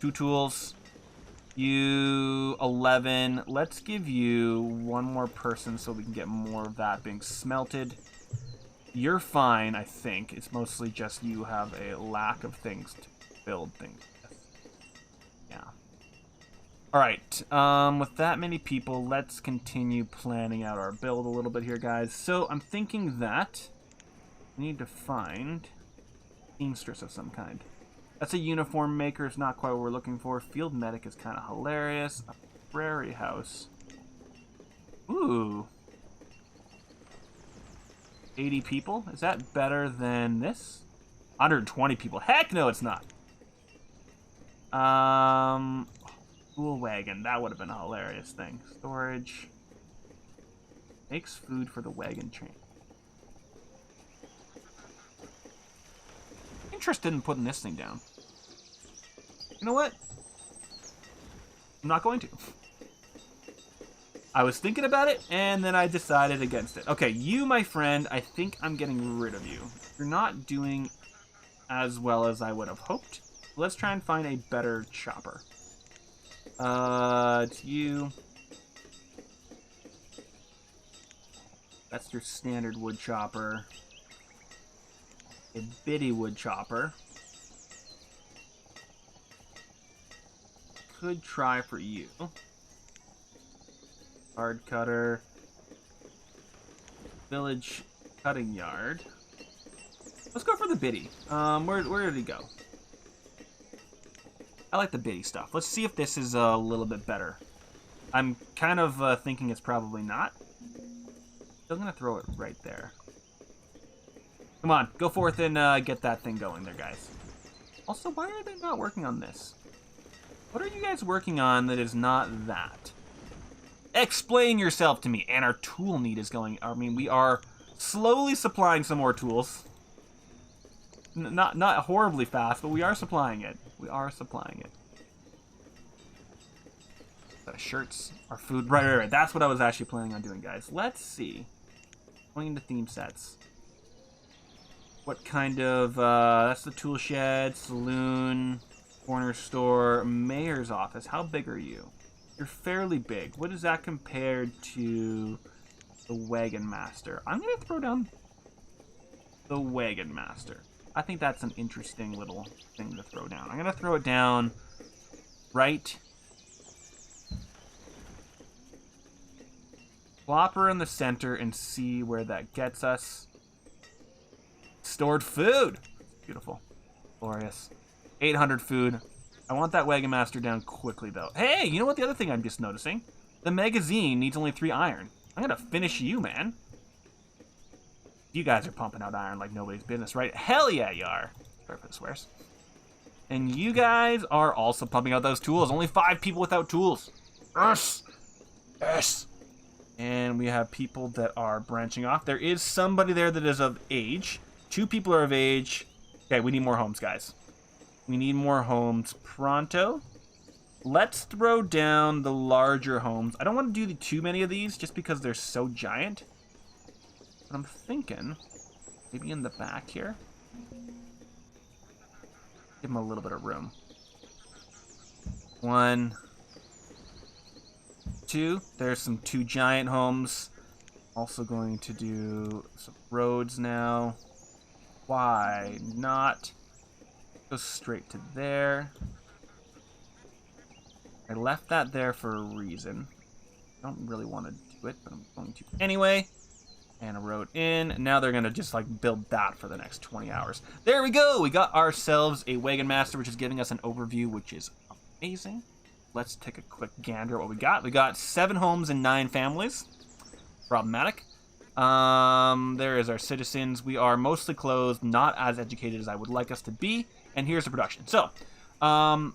2 tools. You 11. Let's give you 1 more person so we can get more of that being smelted. You're fine, I think. It's mostly just you have a lack of things to build things with. Yeah. Alright, with that many people, let's continue planning out our build a little bit here, guys. So, I'm thinking that we need to find seamstress of some kind. That's a uniform maker. It's not quite what we're looking for. Field medic is kind of hilarious. A prairie house. Ooh. 80 people? Is that better than this? 120 people. Heck no, it's not. Tool wagon. That would have been a hilarious thing. Storage. Makes food for the wagon train. Interested in putting this thing down. You know what? I'm not going to. I was thinking about it, and then I decided against it. Okay, you, my friend, I think I'm getting rid of you. You're not doing as well as I would have hoped. Let's try and find a better chopper. It's you. That's your standard wood chopper. A bitty wood chopper. Could try for you. Hard cutter. Village cutting yard. Let's go for the bitty. Where did he go? I like the bitty stuff. Let's see if this is a little bit better. I'm kind of thinking it's probably not. Still gonna throw it right there. Come on, go forth and get that thing going there, guys. Also, why are they not working on this? What are you guys working on that is not that? Explain yourself to me. And our tool need is going... I mean, we are slowly supplying some more tools. Not horribly fast, but we are supplying it. We are supplying it. Shirts, our food. Right. That's what I was actually planning on doing, guys. Let's see. Going into theme sets. What kind of... that's the tool shed, saloon... corner store, mayor's office. How big are you? You're fairly big. What is that compared to the wagon master? I'm going to throw down the wagon master. I think that's an interesting little thing to throw down. I'm going to throw it down right. Plop her in the center and see where that gets us. Stored food. Beautiful. Glorious. 800 food. I want that wagon master down quickly, though. Hey, you know what? The other thing I'm just noticing? The magazine needs only 3 iron. I'm gonna finish you, man. You guys are pumping out iron like nobody's business, right? Hell yeah, you are. Sorry for the swears. And you guys are also pumping out those tools. Only 5 people without tools. Yes. Yes. And we have people that are branching off. There is somebody there that is of age. 2 people are of age. Okay, we need more homes, guys. We need more homes pronto. Let's throw down the larger homes. I don't want to do too many of these just because they're so giant. But I'm thinking maybe in the back here. Give them a little bit of room. 1, 2. There's some 2 giant homes. Also going to do some roads now. Why not? Go straight to there. I left that there for a reason. I don't really want to do it, but I'm going to anyway. And a road in. Now they're going to just like build that for the next 20 hours. There we go. We got ourselves a wagon master, which is giving us an overview, which is amazing. Let's take a quick gander at what we got. We got 7 homes and 9 families. Problematic. There is our citizens. We are mostly closed, not as educated as I would like us to be. And here's the production. So,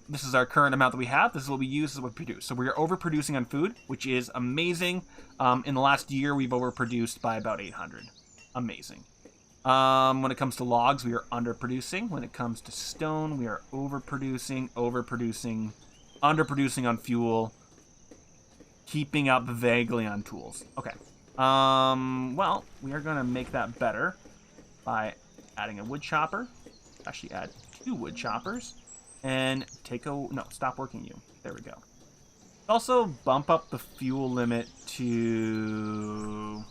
this is our current amount that we have. This is what we use, this is what we produce. So we are overproducing on food, which is amazing. In the last year, we've overproduced by about 800. Amazing. When it comes to logs, we are underproducing. When it comes to stone, we are overproducing, underproducing on fuel, keeping up vaguely on tools. Okay. Well, we are going to make that better by adding a wood chopper. Actually, add 2 wood choppers. And take a... No, stop working you. There we go. Also, bump up the fuel limit to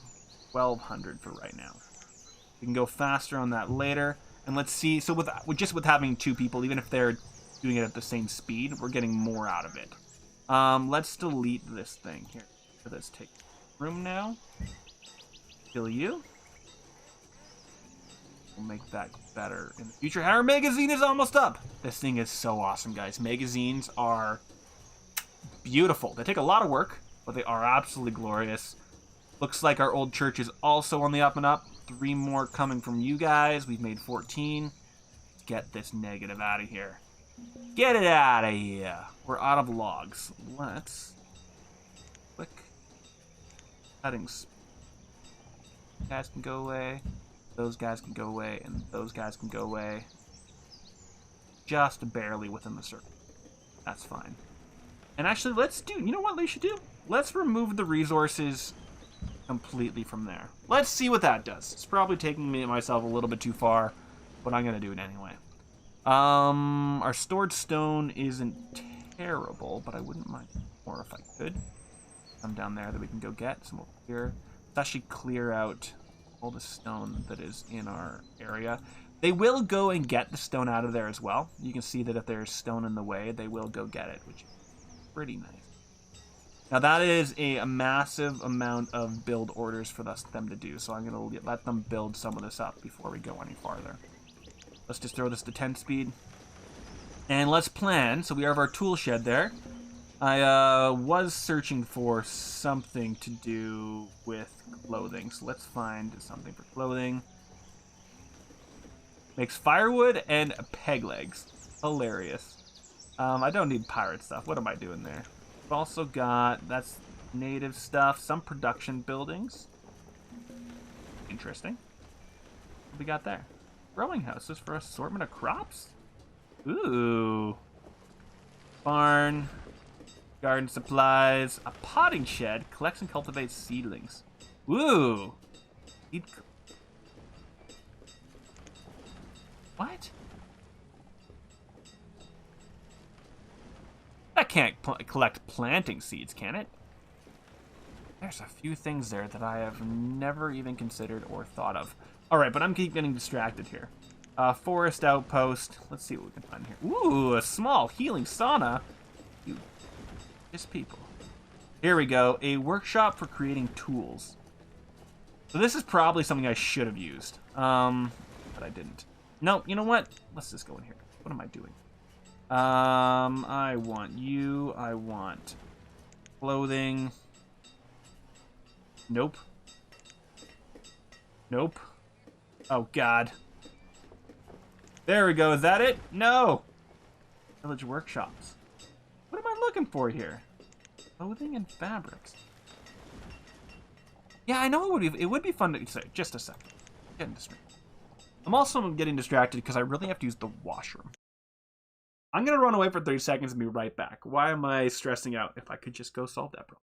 1,200 for right now. We can go faster on that later. And let's see. So with having 2 people, even if they're doing it at the same speed, we're getting more out of it. Let's delete this thing here. Let's take room now. Kill you. We'll make that better in the future. Our magazine is almost up. This thing is so awesome, guys. Magazines are beautiful. They take a lot of work, but they are absolutely glorious. Looks like our old church is also on the up and up. 3 more coming from you guys. We've made 14. Let's get this negative out of here. Get it out of here. We're out of logs. Let's click settings. Guys can go away. Those guys can go away, and those guys can go away. Just barely within the circle. That's fine. And actually, let's do... You know what we should do? Let's remove the resources completely from there. Let's see what that does. It's probably taking me myself a little bit too far, but I'm going to do it anyway. Our stored stone isn't terrible, but I wouldn't mind more if I could. Some down there that we can go get. Some over here. Let's actually clear out all the stone that is in our area. They will go and get the stone out of there as well. You can see that if there's stone in the way, they will go get it, which is pretty nice. Now that is a massive amount of build orders for them to do, so I'm going to let them build some of this up before we go any farther. Let's just throw this to 10 speed. And let's plan. So we have our tool shed there. I was searching for something to do with clothing, so let's find something for clothing. Makes firewood and peg legs. Hilarious. I don't need pirate stuff. What am I doing there? We've also got, that's native stuff, some production buildings. Interesting. What we got there? Growing houses for assortment of crops? Ooh. Barn. Garden supplies. A potting shed. Collects and cultivates seedlings. Ooh. What? That can't collect planting seeds, can it? There's a few things there that I have never even considered or thought of. Alright, but I'm keep getting distracted here. Forest outpost. Let's see what we can find here. Ooh, a small healing sauna. You just people. Here we go. A workshop for creating tools. So this is probably something I should have used. But I didn't. No, you know what? Let's just go in here. What am I doing? I want you. I want clothing. Nope. Nope. Oh, God. There we go. Is that it? No. Village workshops. What am I looking for here? Clothing and fabrics. Yeah, I know it would be fun to say. Just a second. Getting distracted. I'm also getting distracted because I really have to use the washroom. I'm going to run away for 30 seconds and be right back. Why am I stressing out if I could just go solve that problem?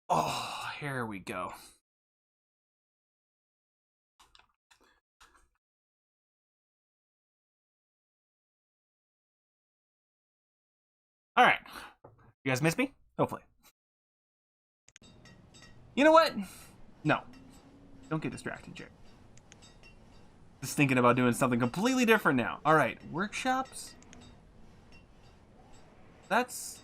Oh, here we go. All right. You guys miss me? Hopefully. You know what? No. Don't get distracted, Jared. Just thinking about doing something completely different now. All right. Workshops? That's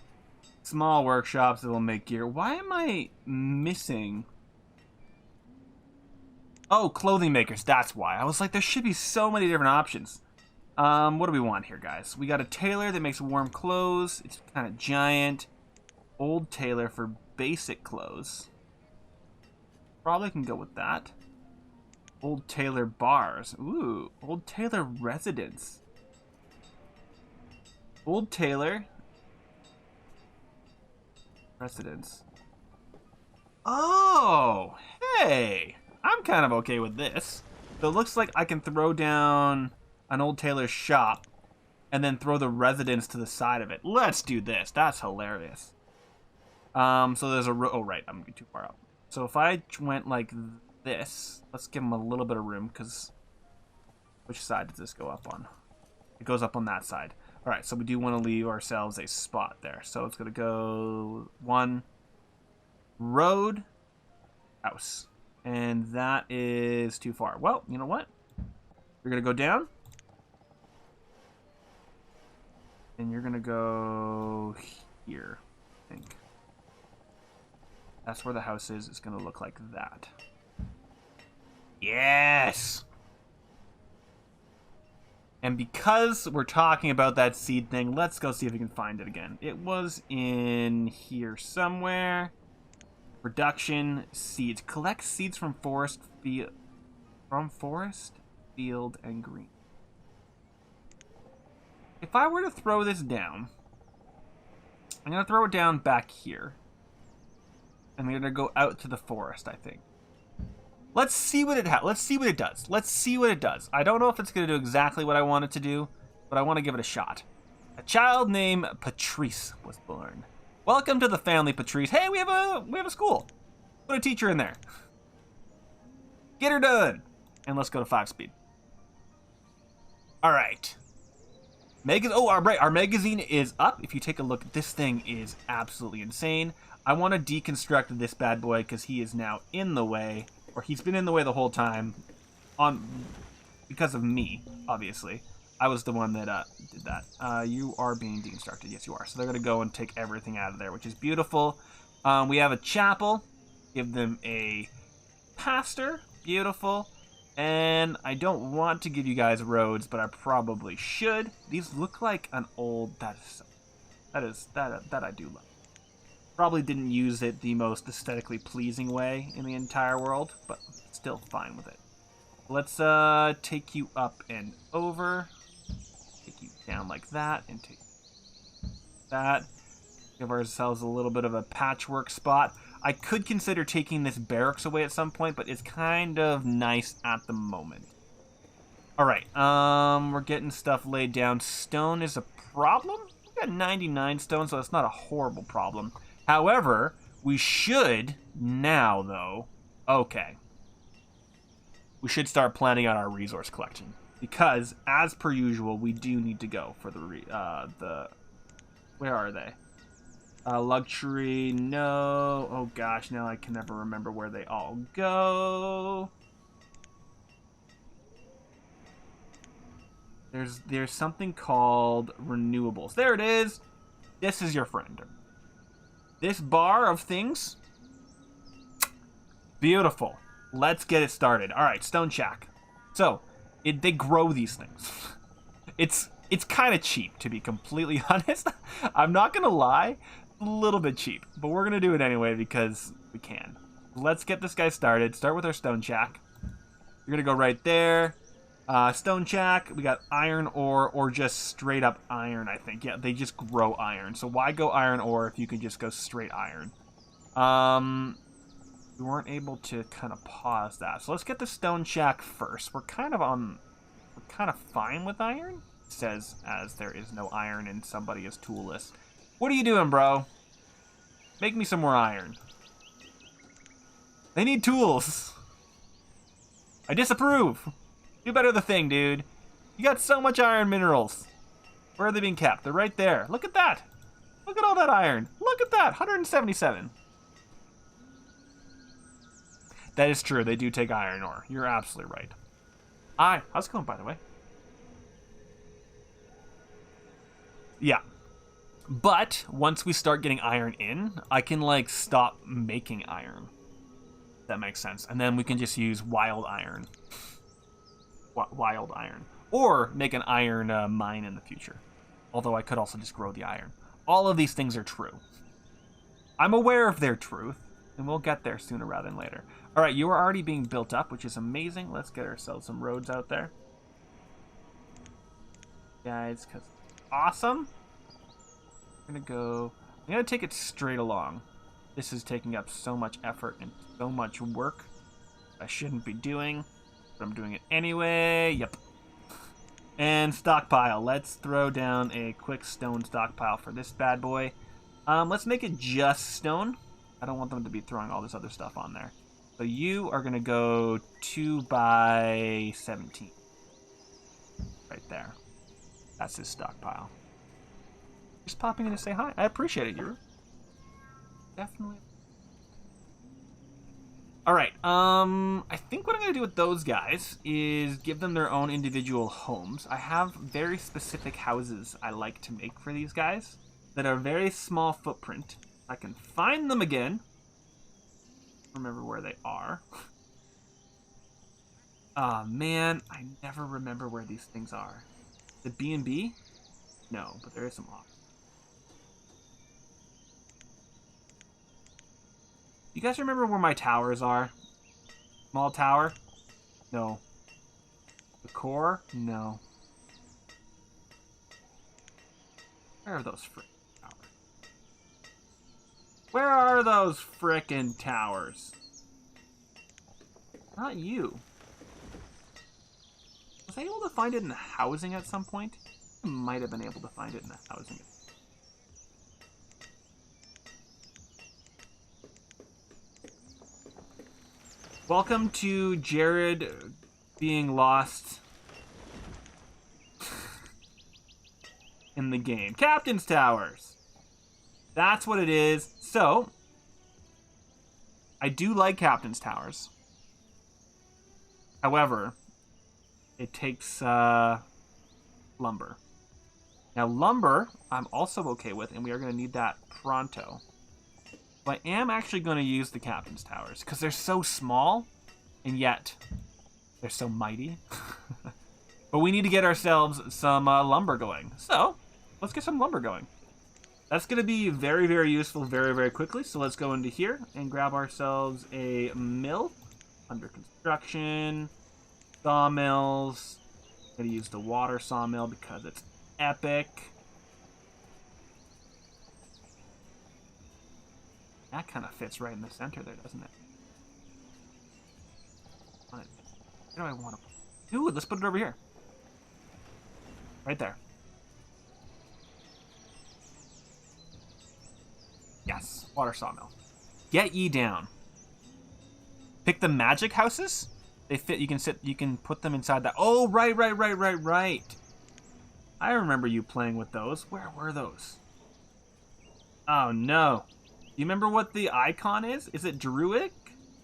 small workshops that will make gear. Why am I missing... Oh, clothing makers. That's why. I was like, there should be so many different options. What do we want here, guys? We got a tailor that makes warm clothes. It's kind of giant. Old tailor for basic clothes. Probably can go with that. Old tailor bars. Ooh, old tailor residence. Old tailor residence. Oh, hey. I'm kind of okay with this. So it looks like I can throw down an old tailor's shop and then throw the residence to the side of it. Let's do this. That's hilarious. So there's a oh right, I'm gonna be too far up. So if I went like this, let's give him a little bit of room, because which side does this go up on? It goes up on that side. All right, so we do want to leave ourselves a spot there. So it's gonna go one road, house, and that is too far. Well, you know what? You're gonna go down, and you're gonna go here, I think. That's where the house is. It's going to look like that. Yes! And because we're talking about that seed thing, let's go see if we can find it again. It was in here somewhere. Production, seeds. Collect seeds from forest, field, and green. If I were to throw this down, I'm going to throw it down back here. And we're gonna go out to the forest, I think. Let's see what it Let's see what it does. Let's see what it does. I don't know if it's gonna do exactly what I want it to do, but I want to give it a shot. A child named Patrice was born. Welcome to the family, Patrice. Hey, we have a school. Put a teacher in there. Get her done. And let's go to 5-speed. All right. Our magazine is up. If you take a look, this thing is absolutely insane. I want to deconstruct this bad boy because he is now in the way, or he's been in the way the whole time, because of me, obviously. I was the one that did that. You are being deconstructed. Yes, you are. So they're going to go and take everything out of there, which is beautiful. We have a chapel. Give them a pastor. Beautiful. And I don't want to give you guys roads, but I probably should. These look like an old... That I do love. Probably didn't use it the most aesthetically pleasing way in the entire world, but still fine with it. Let's take you up and over. Take you down like that, and take that. Give ourselves a little bit of a patchwork spot. I could consider taking this barracks away at some point, but it's kind of nice at the moment. Alright, we're getting stuff laid down. Stone is a problem. We got 99 stone, so that's not a horrible problem. However, we should now, though... Okay. We should start planning out our resource collection. Because, as per usual, we do need to go for the... Where are they? Luxury, no. Oh gosh, now I can never remember where they all go. There's something called renewables. There it is. This is your friend. This bar of things. Beautiful. Let's get it started. All right, Stone Shack. So, they grow these things. It's kind of cheap, to be completely honest. I'm not gonna lie. A little bit cheap, but we're gonna do it anyway because we can. Let's get this guy started. Start with our Stone Shack. You're gonna go right there. Stone Shack. We got iron ore or just straight up iron, I think. Yeah, they just grow iron. So why go iron ore if you can just go straight iron? We weren't able to kind of pause that. So let's get the Stone Shack first. We're kind of fine with iron. It says as there is no iron and somebody is toolless. What are you doing, bro? Make me some more iron. They need tools. I disapprove. Do better the thing, dude. You got so much iron minerals. Where are they being kept? They're right there. Look at that. Look at all that iron. Look at that. 177. That is true. They do take iron ore. You're absolutely right. Hi. How's it going, by the way? Yeah. But once we start getting iron in, I can, like, stop making iron. That makes sense. And then we can just use wild iron. Wild iron. Or make an iron mine in the future. Although I could also just grow the iron. All of these things are true. I'm aware of their truth, and we'll get there sooner rather than later. All right, you are already being built up, which is amazing. Let's get ourselves some roads out there. Guys, because awesome. I'm gonna take it straight along. This is taking up so much effort and so much work I shouldn't be doing, but I'm doing it anyway. Yep. And stockpile. Let's throw down a quick stone stockpile for this bad boy. Let's make it just stone. I don't want them to be throwing all this other stuff on there. So you are gonna go 2 by 17. Right there. That's his stockpile. Just popping in to say hi. I appreciate it, you. Definitely. Alright, I think what I'm going to do with those guys is give them their own individual homes. I have very specific houses I like to make for these guys that are very small footprint. I can find them again. Remember where they are. Oh man, I never remember where these things are. The B&B? No, but there is some options. You guys remember where my towers are? Small tower? No. The core? No. Where are those frickin' towers? Where are those frickin' towers? Not you. Was I able to find it in the housing at some point? I might have been able to find it in the housing. Welcome to Jared being lost in the game. Captain's Towers. That's what it is. So, I do like Captain's Towers. However, it takes lumber. Now, lumber, I'm also okay with, and we are going to need that pronto. But I am actually going to use the Captain's Towers, because they're so small, and yet they're so mighty. But we need to get ourselves some lumber going. So, let's get some lumber going. That's going to be very, very useful very, very quickly. So let's go into here and grab ourselves a mill. Under construction. Sawmills. I'm going to use the water sawmill because it's epic. That kind of fits right in the center there, doesn't it? Where do I want to... Ooh, let's put it over here. Right there. Yes, water sawmill. Get ye down. Pick the magic houses. They fit. You can put them inside that. Oh, right. I remember you playing with those. Where were those? Oh no. Do you remember what the icon is? Is it druidic?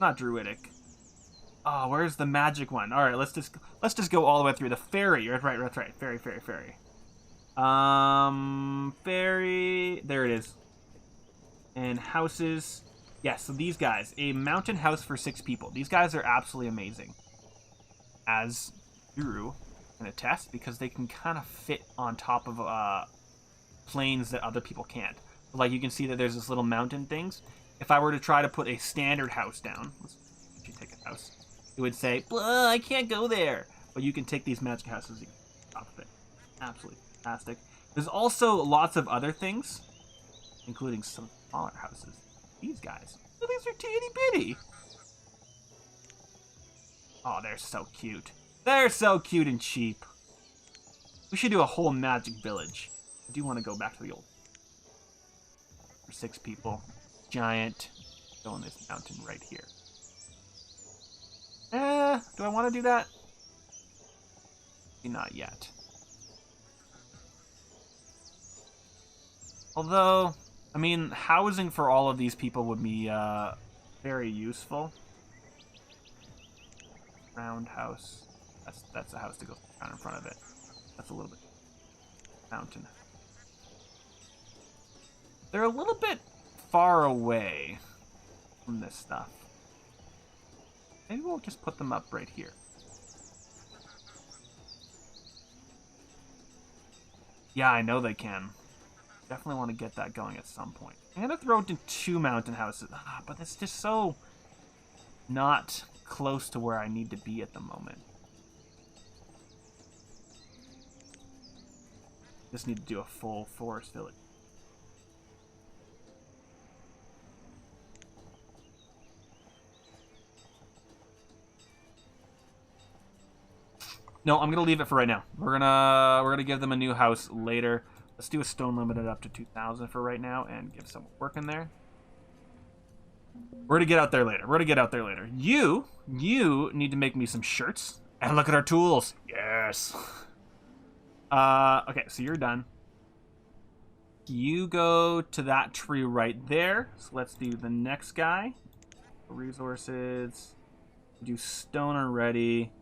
Not druidic. Oh, where's the magic one? All right, let's just go all the way through the fairy. Right. Fairy. Fairy. There it is. And houses. Yes, so these guys, a mountain house for 6 people. These guys are absolutely amazing. As Guru can attest, because they can kind of fit on top of planes that other people can't. Like, you can see that there's this little mountain things. If I were to try to put a standard house down, let's actually take a house, it would say, I can't go there. But you can take these magic houses and top of it. Absolutely fantastic. There's also lots of other things, including some smaller houses. These guys. Oh, these are teeny bitty. Oh, they're so cute. They're so cute and cheap. We should do a whole magic village. I do want to go back to the old. For 6 people. Giant. Go on this mountain right here. Do I want to do that? Not yet. Although, I mean, housing for all of these people would be very useful. Roundhouse. That's a house to go down in front of it. That's a little bit mountain. They're a little bit far away from this stuff. Maybe we'll just put them up right here. Yeah, I know they can. Definitely want to get that going at some point. I'm going to throw it in 2 mountain houses. But it's just so not close to where I need to be at the moment. Just need to do a full forest village. No, I'm gonna leave it for right now. We're gonna give them a new house later. Let's do a stone limited up to 2,000 for right now and give someone work in there. We're gonna get out there later. You need to make me some shirts. And look at our tools. Yes. Okay, so you're done. You go to that tree right there. So let's do the next guy. Resources. Do stone already.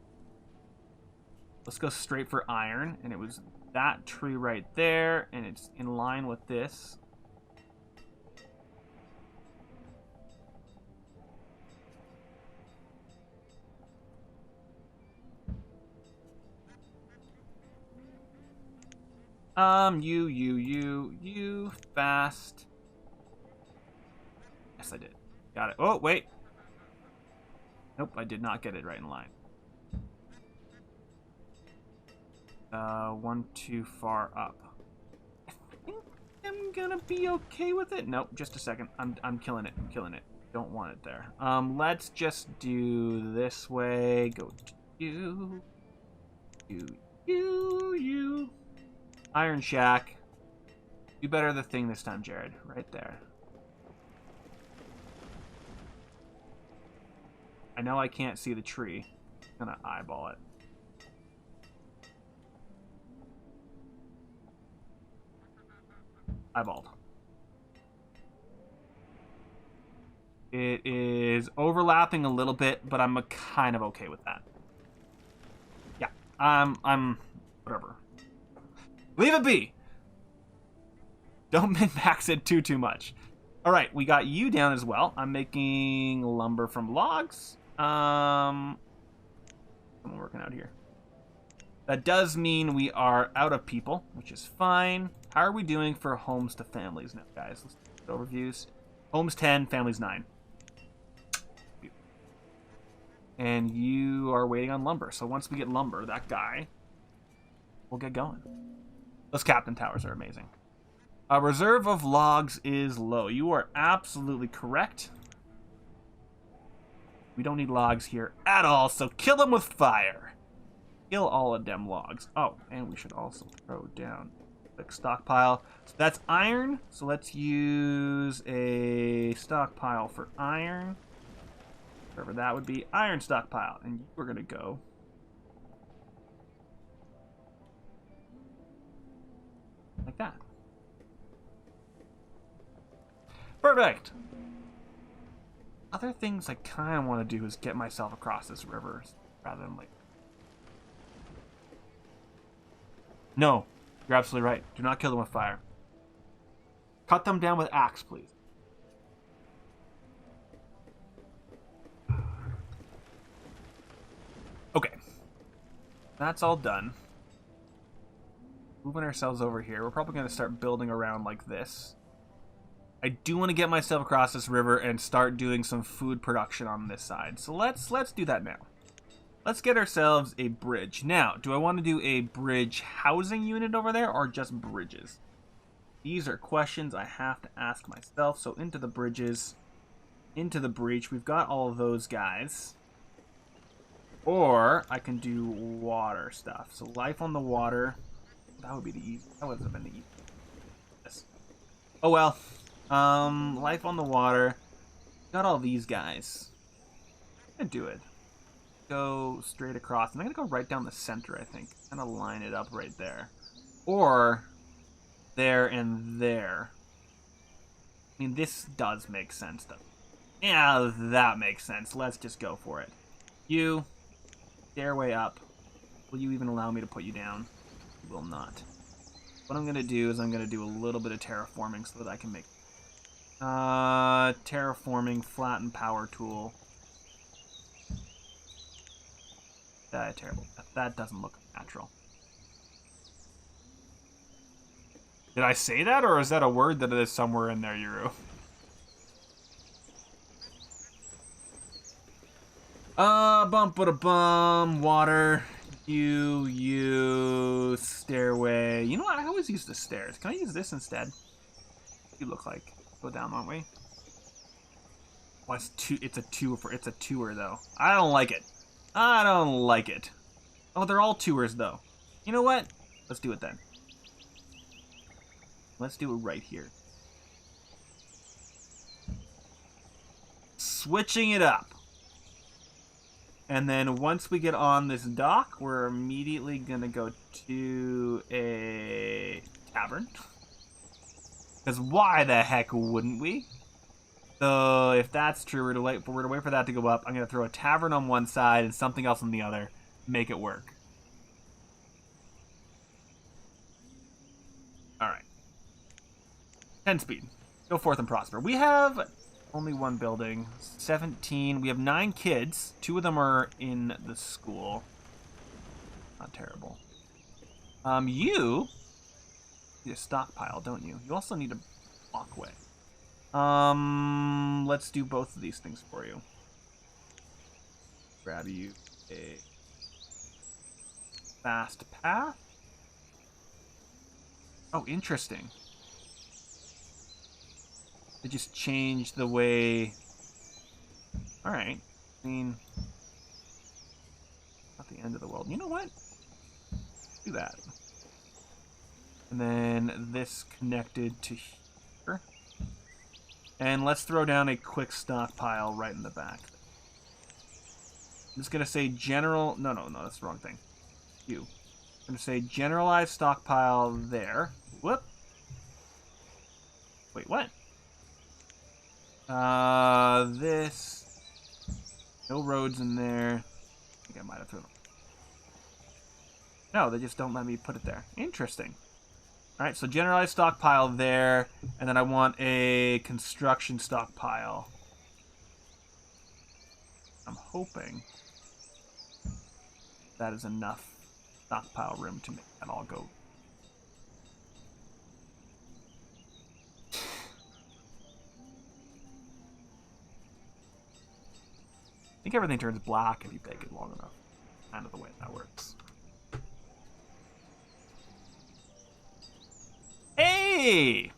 Let's go straight for iron. And it was that tree right there. And it's in line with this. You, fast. Yes, I did. Got it. Oh, wait. Nope, I did not get it right in line. One too far up. I think I'm gonna be okay with it. Nope, just a second. I'm killing it. Don't want it there. Let's just do this way. Go to you. Iron Shack. Do better the thing this time, Jared. Right there. I know I can't see the tree. I'm gonna eyeball it. Eyeballed. It is overlapping a little bit, but I'm kind of okay with that. Yeah, I'm whatever. Leave it be. Don't min-max it too much. All right, we got you down as well. I'm making lumber from logs. I'm working out here. That does mean we are out of people, which is fine. How are we doing for homes to families now, guys? Let's look at overviews. Homes 10, families 9. And you are waiting on lumber. So once we get lumber, that guy, we'll get going. Those captain towers are amazing. A reserve of logs is low. You are absolutely correct. We don't need logs here at all, so kill them with fire. Kill all of them logs. Oh, and we should also throw down a stockpile. So that's iron. So let's use a stockpile for iron. Whatever that would be. Iron stockpile. And we're going to go. Like that. Perfect. Other things I kind of want to do is get myself across this river rather than like... No, you're absolutely right. Do not kill them with fire. Cut them down with axe, please. Okay. That's all done. Moving ourselves over here. We're probably going to start building around like this. I do want to get myself across this river and start doing some food production on this side. So let's do that now. Let's get ourselves a bridge. Now, do I want to do a bridge housing unit over there or just bridges? These are questions I have to ask myself. So into the bridges, into the breach. We've got all of those guys. Or I can do water stuff. So life on the water. That would be the easy. That would have been the easiest. Oh well. Life on the water. Got all these guys. I'm gonna do it. go straight across. And I'm going to go right down the center, I think. Kind of line it up right there. Or there and there. I mean, this does make sense, though. Yeah, that makes sense. Let's just go for it. You, stairway up. Will you even allow me to put you down? You will not. What I'm going to do is I'm going to do a little bit of terraforming so that I can make... terraforming, flatten power tool. Terrible. That doesn't look natural. Did I say that, or is that a word that is somewhere in there, Yuru? Bum, water. You, stairway. You know what? I always use the stairs. Can I use this instead? You look like go down, aren't we? Oh, it's a tour though. I don't like it. I don't like it. Oh, they're all tours though. You know what? Let's do it then. Let's do it right here. Switching it up. And then once we get on this dock, we're immediately going to go to a tavern. Because why the heck wouldn't we? So if that's true, we're to wait for that to go up. I'm going to throw a tavern on one side and something else on the other. Make it work. Alright. 10 speed. Go forth and prosper. We have... only one building. 17. We have 9 kids. 2 of them are in the school. Not terrible. You need a stockpile, don't you? You also need a walkway. Let's do both of these things for you. Grab you a fast path. Oh, interesting. They just changed the way... Alright. I mean... not the end of the world. You know what? Do that. And then this connected to here. And let's throw down a quick stockpile right in the back. I'm just going to say general... No, that's the wrong thing. You. I'm going to say generalized stockpile there. Whoop. Wait, what? This. No roads in there. I think I might have thrown them. No, they just don't let me put it there. Interesting. Alright, so generalized stockpile there, and then I want a construction stockpile. I'm hoping that is enough stockpile room to make that all go. I think everything turns black if you bake it long enough. Kind of the way that works. Hey!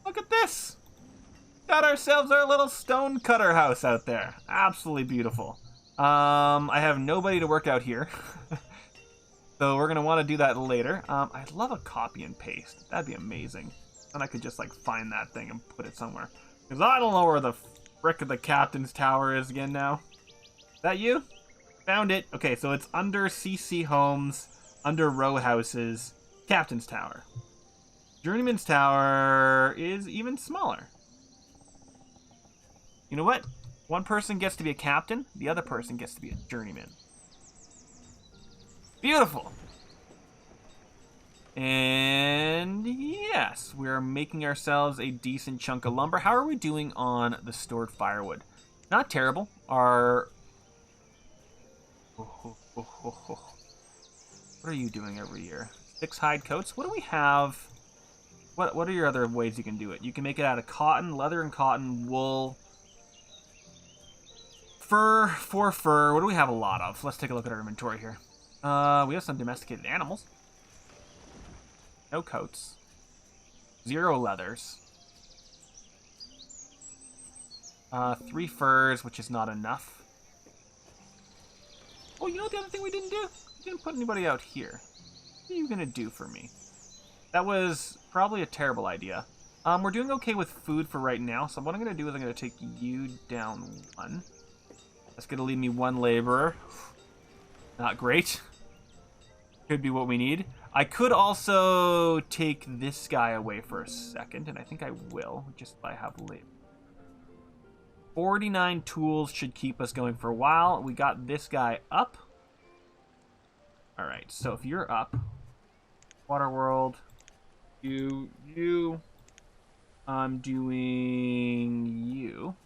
Look at this! Got ourselves our little stone cutter house out there. Absolutely beautiful. I have nobody to work out here. So we're going to want to do that later. I'd love a copy and paste. That'd be amazing. Then I could just like find that thing and put it somewhere. Because I don't know where the frick of the captain's tower is again now. Is that you? Found it. Okay, so it's under CC Homes, under row houses, captain's tower. Journeyman's tower is even smaller. You know what? One person gets to be a captain, the other person gets to be a journeyman. Beautiful. And yes, we're making ourselves a decent chunk of lumber. How are we doing on the stored firewood? Not terrible. Our... What are you doing every year? 6 hide coats? What do we have? What are your other ways you can do it? You can make it out of cotton, leather and cotton, wool, fur, 4 fur. What do we have a lot of? Let's take a look at our inventory here. We have some domesticated animals. No coats. 0 leathers. 3 furs, which is not enough. Oh, you know what the other thing we didn't do? We didn't put anybody out here. What are you gonna do for me? That was probably a terrible idea. We're doing okay with food for right now, so what I'm gonna do is I'm gonna take you down 1. That's gonna leave me 1 laborer. Not great. Could be what we need. I could also take this guy away for a second, and I think I will, just if I have labor. 49 tools should keep us going for a while. We got this guy up. Alright, so if you're up, Waterworld, you, I'm doing you.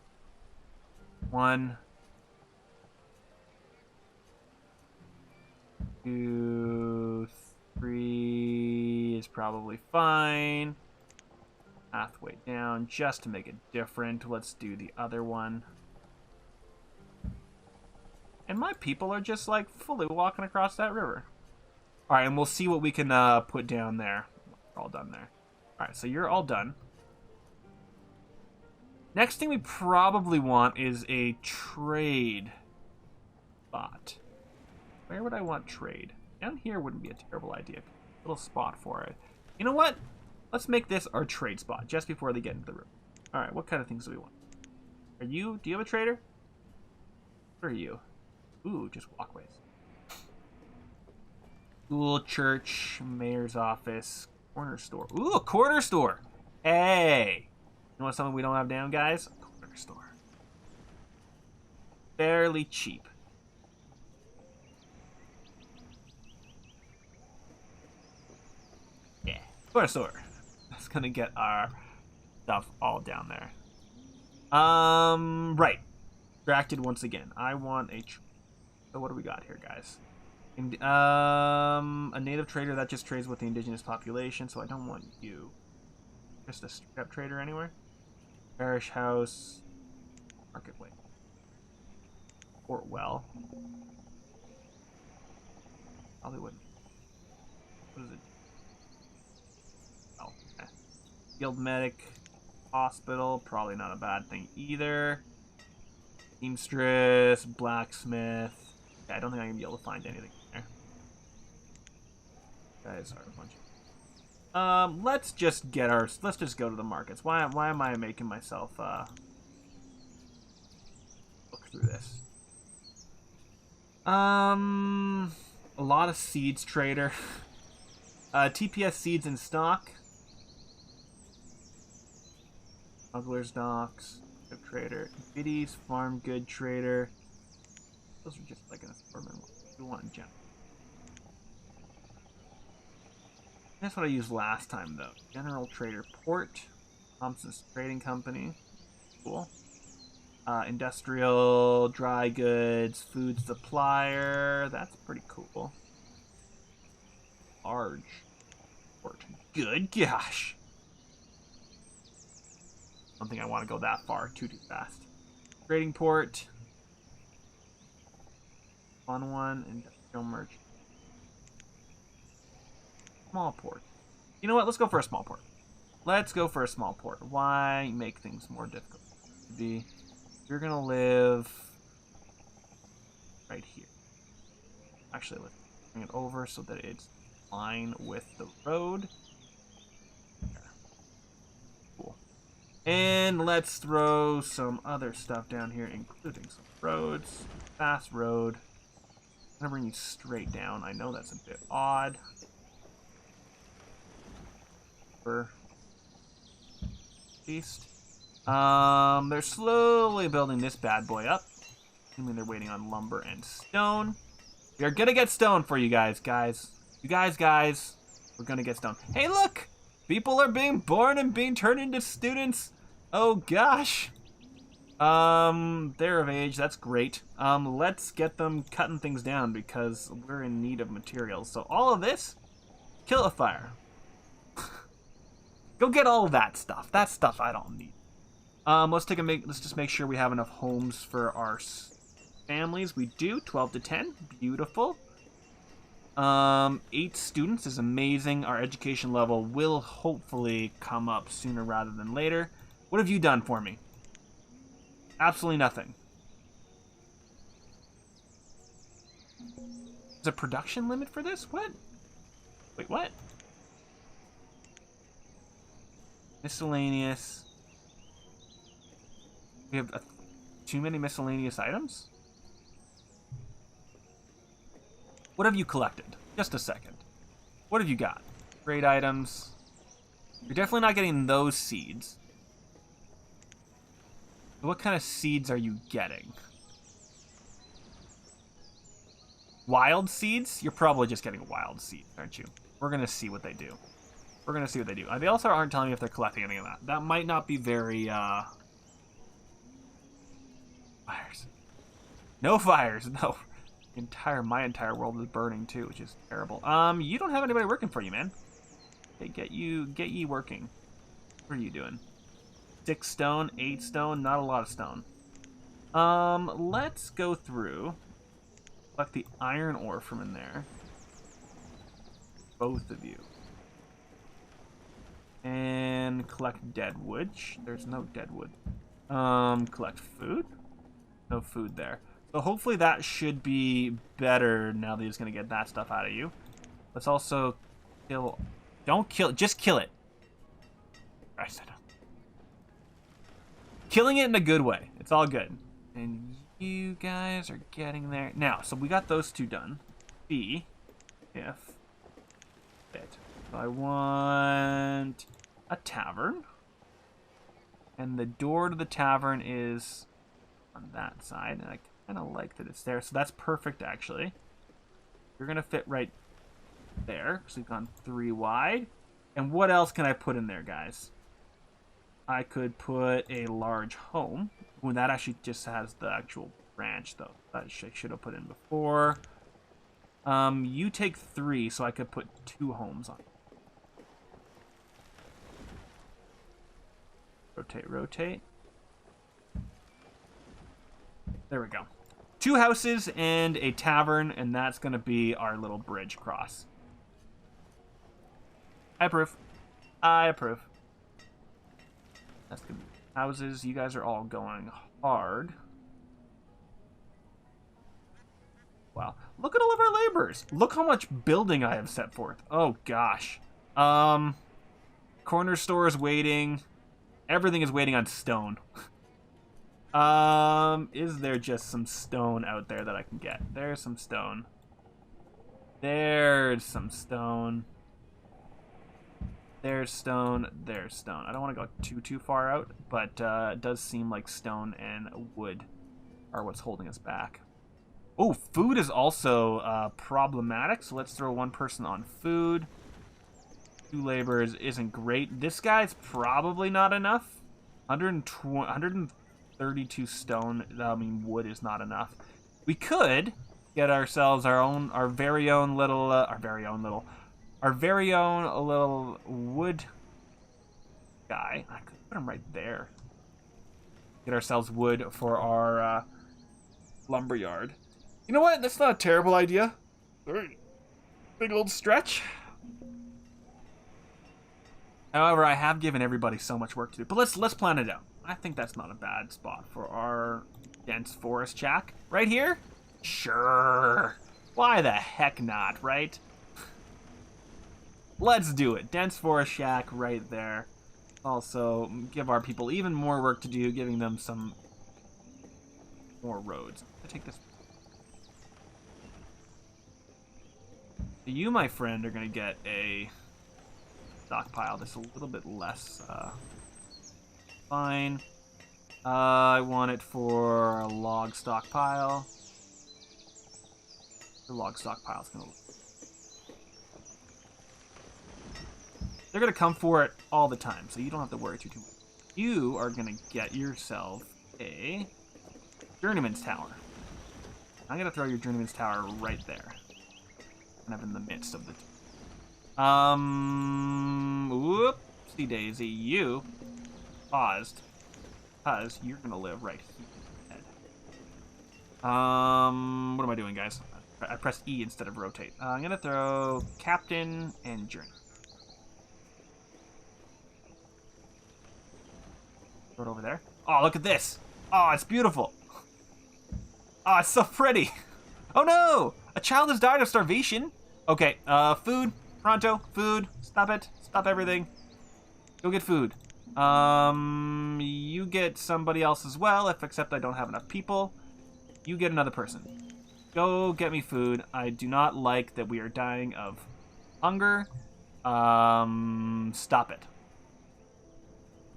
1, 2, 3 is probably fine. Pathway down just to make it different. Let's do the other one. And my people are just like fully walking across that river. All right, and we'll see what we can put down there. We're all done there. All right, so you're all done. Next thing we probably want is a trade spot. Where would I want trade? Down here wouldn't be a terrible idea. A little spot for it. You know what? Let's make this our trade spot just before they get into the room. All right, what kind of things do we want? Are you? Do you have a trader? Where are you? Ooh, just walkways. School, church, mayor's office, corner store. Ooh, a corner store. Hey, you want something we don't have down, guys? A corner store. Fairly cheap. Yeah, corner store. That's gonna get our stuff all down there. Right. Distracted once again. I want a... So what do we got here, guys? A native trader that just trades with the indigenous population, so I don't want you. Just a straight-up trader anywhere. Parish house. Marketway. Portwell. Probably wouldn't. What is it? Oh, okay. Field medic. Hospital. Probably not a bad thing either. Seamstress. Blacksmith. Yeah, I don't think I'm gonna be able to find anything there. Guys are a bunch of... let's just get our... Let's just go to the markets. Why am I making myself, look through this? A lot of seeds trader. TPS seeds in stock. Smuggler's docks. Trader. Biddies, farm good trader. Those are just like an assortment. What do we want in general? That's what I used last time, though. General Trader Port. Thompson's Trading Company. Cool. Industrial, dry goods, food supplier. That's pretty cool. Large. Port. Good gosh. I don't think I want to go that far. Too fast. Trading Port. Fun one. Industrial merchant. Small port. You know what? Let's go for a small port. Let's go for a small port. Why make things more difficult? You're gonna live right here. Actually, let's bring it over so that it's in line with the road. There. Cool. And let's throw some other stuff down here, including some roads. Fast road. I'm gonna bring you straight down. I know that's a bit odd. East. They're slowly building this bad boy up. Assuming they're waiting on lumber and stone. We are gonna get stone for you guys. You guys. We're gonna get stone. Hey, look! People are being born and being turned into students. Oh, gosh. They're of age. That's great. Let's get them cutting things down because we're in need of materials. So all of this, kill a fire. Go get all of that stuff. That stuff I don't need. Let's just make sure we have enough homes for our families. We do. 12 to 10. Beautiful. 8 students is amazing. Our education level will hopefully come up sooner rather than later. What have you done for me? Absolutely nothing. There's a production limit for this? What? Wait, what? Miscellaneous. We have too many miscellaneous items? What have you collected? Just a second. What have you got? Great items. You're definitely not getting those seeds. What kind of seeds are you getting? Wild seeds? You're probably just getting wild seeds, aren't you? We're going to see what they do. We're going to see what they do. They also aren't telling me if they're collecting any of that. That might not be very, Fires. No fires, no. My entire world is burning too, which is terrible. You don't have anybody working for you, man. Okay, get ye working. What are you doing? 6 stone, 8 stone, not a lot of stone. Let's go through. Collect the iron ore from in there. Both of you. And collect dead wood. There's no dead wood. Collect food. No food there. So hopefully that should be better now that he's going to get that stuff out of you. Let's also kill... Don't kill it. Just kill it. I said killing it in a good way. It's all good. And you guys are getting there. Now, so we got those 2 done. B, if it. So I want a tavern. And the door to the tavern is on that side. And I kind of like that it's there. So that's perfect, actually. You're going to fit right there. So we've gone 3 wide. And what else can I put in there, guys? I could put a large home. Ooh, that actually just has the actual branch, though. That I should have put in before. You take 3, so I could put 2 homes on. Rotate, rotate. There we go. 2 houses and a tavern, and that's going to be our little bridge cross. I approve. I approve. That's good. Houses, you guys are all going hard. Wow. Look at all of our laborers. Look how much building I have set forth. Oh, gosh. Corner store is waiting. Everything is waiting on stone. Is there just some stone out there that I can get? There's some stone. There's some stone. There's stone. There's stone. I don't want to go too far out, but it does seem like stone and wood are what's holding us back. Oh, food is also problematic, so let's throw 1 person on food. 2 laborers isn't great. This guy's probably not enough. 132 stone, I mean, wood is not enough. We could get ourselves our very own little wood guy. I could put him right there. Get ourselves wood for our lumber yard. You know what? That's not a terrible idea. Big old stretch. However, I have given everybody so much work to do. But let's plan it out. I think that's not a bad spot for our dense forest shack. Right here? Sure. Why the heck not, right? Let's do it. Dense forest shack right there. Also, give our people even more work to do, giving them some more roads. I take this. You, my friend, are going to get a stockpile that's a little bit less fine. I want it for a log stockpile. The log stockpile is going to... They're going to come for it all the time, so you don't have to worry too much. You are going to get yourself a Journeyman's Tower. I'm going to throw your Journeyman's Tower right there. Kind of in the midst of the... Whoopsie daisy, you paused. Because you're going to live right here. What am I doing, guys? I pressed E instead of rotate. I'm going to throw Captain and Journey. Throw it over there. Oh, look at this. Oh, it's beautiful. Oh, it's so pretty. Oh, no. A child has died of starvation. Okay, food. Pronto. Food. Stop it. Stop everything. Go get food. You get somebody else as well, except I don't have enough people. You get another person. Go get me food. I do not like that we are dying of hunger. Stop it.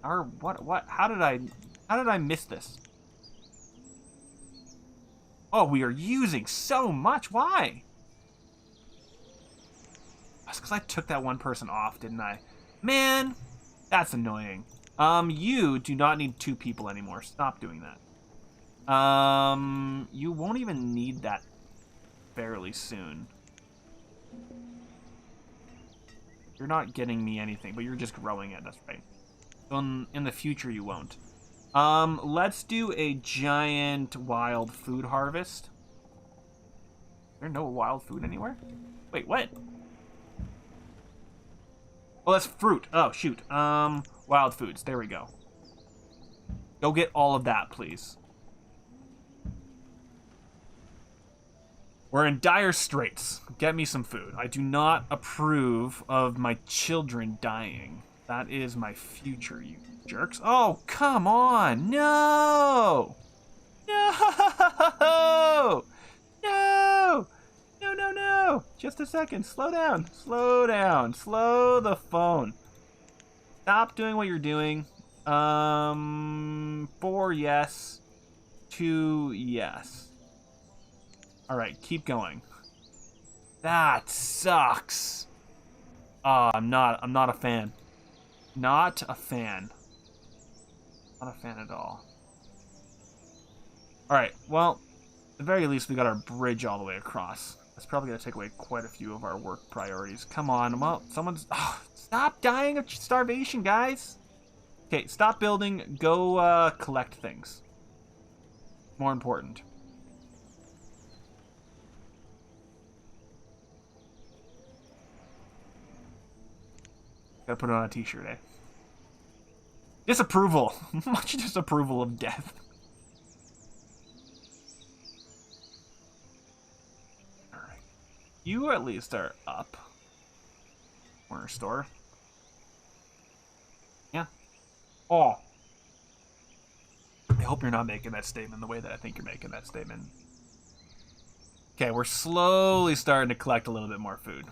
Or what? How did I miss this? Oh, we are using so much. Why? That's because I took that one person off, didn't I? Man, that's annoying. You do not need 2 people anymore. Stop doing that. You won't even need that fairly soon. You're not getting me anything, but you're just growing it. That's right. So in the future, you won't. Let's do a giant wild food harvest. Is there no wild food anywhere? Wait, what? Oh, that's fruit. Oh, shoot. Wild foods. There we go. Go get all of that, please. We're in dire straits. Get me some food. I do not approve of my children dying. That is my future, you jerks. Oh, come on. No! No! No! No, no, no! Just a second. Slow down. Slow down. Slow the phone. Stop doing what you're doing. 4 yes. 2 yes. Alright, keep going. That sucks. I'm not a fan. Not a fan. Not a fan at all. Alright, well, at the very least we got our bridge all the way across. That's probably going to take away quite a few of our work priorities. Come on, well, someone's... Oh, stop dying of starvation, guys! Okay, stop building. Go collect things. More important. Gotta put it on a t-shirt, eh? Disapproval. Much disapproval of death. Alright. You at least are up. Corner store. Yeah. Oh. I hope you're not making that statement the way that I think you're making that statement. Okay, we're slowly starting to collect a little bit more food.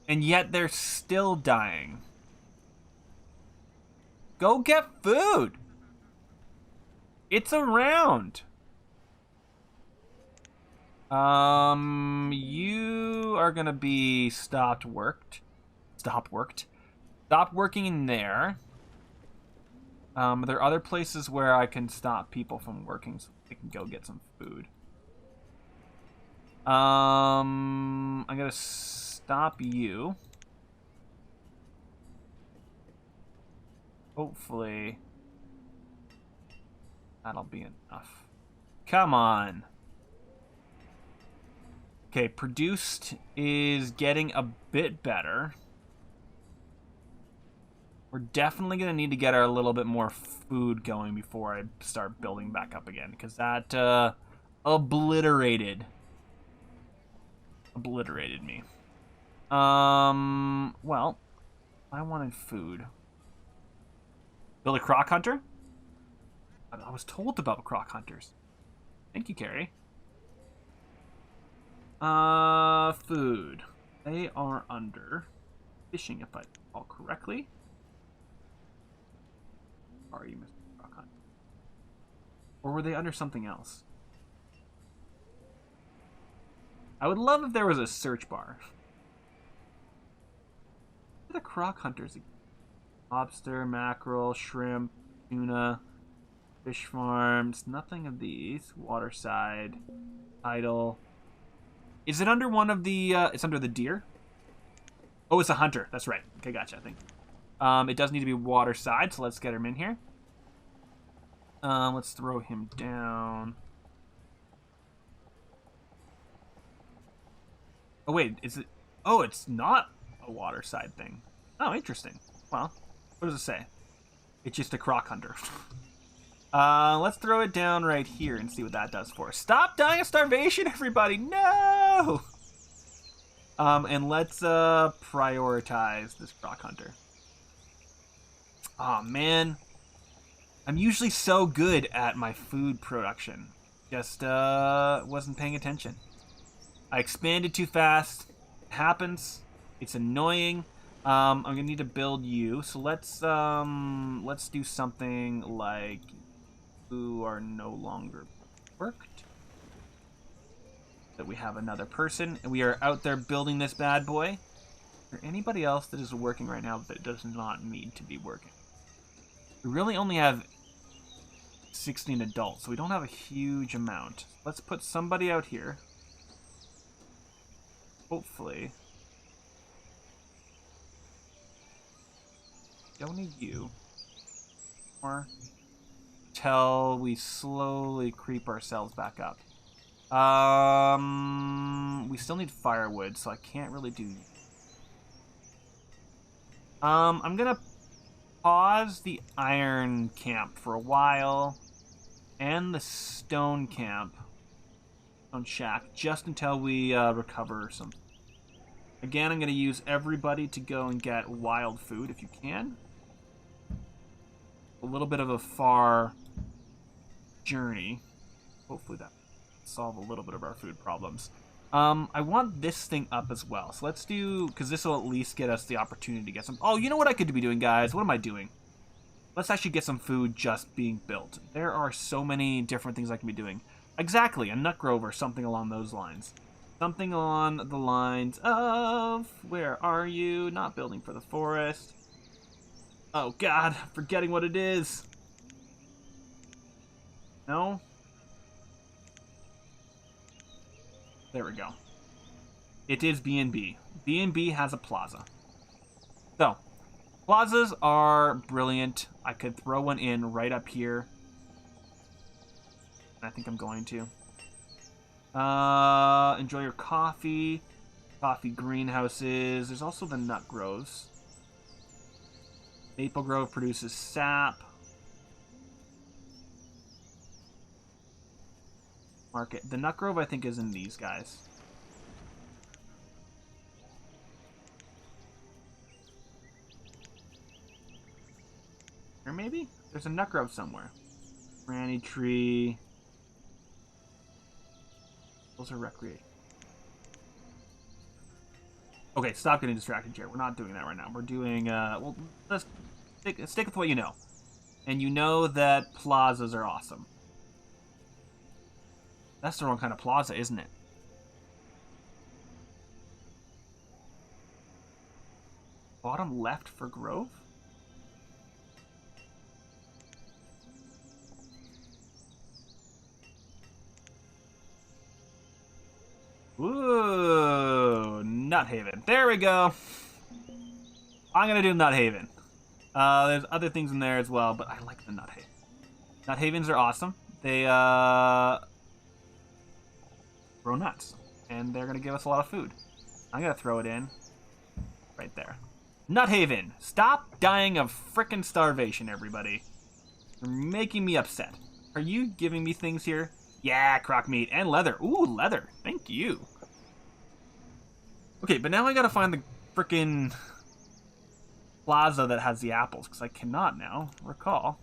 And yet they're still dying. Go get food. It's around. You are gonna be stopped working in there. There are other places where I can stop people from working so they can go get some food. I'm gonna stop you. Hopefully that'll be enough. Come on. Okay, produced is getting a bit better. We're definitely going to need to get a little bit more food going before I start building back up again, because that obliterated me. Well, I wanted food. Build a croc hunter? I was told about croc hunters. Thank you, Carrie. Food. They are under fishing, if I recall correctly. Are you, Mr. Croc Hunter? Or were they under something else? I would love if there was a search bar. The croc hunters. Lobster, mackerel, shrimp, tuna, fish farms. Nothing of these. Waterside, idle. Is it under one of the? It's under the deer. Oh, it's a hunter. That's right. Okay, gotcha. I think. It does need to be waterside, so let's get him in here. Let's throw him down. Oh wait, is it? Oh, it's not a waterside thing. Oh, interesting. Well, what does it say? It's just a croc hunter. Let's throw it down right here and see what that does for us. Stop dying of starvation, everybody! No! And let's prioritize this croc hunter. Oh man, I'm usually so good at my food production. Just wasn't paying attention. I expanded too fast. It happens. It's annoying. I'm gonna need to build you. So let's do something like who are no longer worked. That we have another person, and we are out there building this bad boy. Is there anybody else that is working right now that does not need to be working? We really only have 16 adults, so we don't have a huge amount. Let's put somebody out here. Hopefully. Don't need you. Or till we slowly creep ourselves back up. We still need firewood, so I can't really do. I'm gonna pause the iron camp for a while, and the stone camp, stone shack, just until we recover some. Again, I'm gonna use everybody to go and get wild food if you can. A little bit of a far journey. Hopefully that will solve a little bit of our food problems. I want this thing up as well. So let's do, because this will at least get us the opportunity to get some. Oh, you know what I could be doing, guys? What am I doing? Let's actually get some food just being built. There are so many different things I can be doing. Exactly, a nut grove or something along those lines. Something along the lines of, where are you? Not building for the forest. Oh God, forgetting what it is. No? There we go. It is B&B. B&B has a plaza. So, plazas are brilliant. I could throw one in right up here. I think I'm going to. Enjoy your coffee. Coffee greenhouses. There's also the nut groves. Maple Grove produces sap. Market. The nut grove, I think, is in these guys. Or maybe? There's a nut grove somewhere. Granny tree. Those are recreation. Okay, stop getting distracted here. We're not doing that right now. We're doing, well, let's stick with what you know. And you know that plazas are awesome. That's the wrong kind of plaza, isn't it? Bottom left for Grove? Ooh, Nut Haven. There we go. I'm gonna do Nut Haven. There's other things in there as well, but I like the Nut Haven. Nut Havens are awesome. They grow nuts, and they're gonna give us a lot of food. I'm gonna throw it in right there. Nut Haven, stop dying of frickin' starvation, everybody. You're making me upset. Are you giving me things here? Yeah, croc meat and leather. Ooh, leather. Thank you. Okay, but now I gotta find the frickin' plaza that has the apples, because I cannot now recall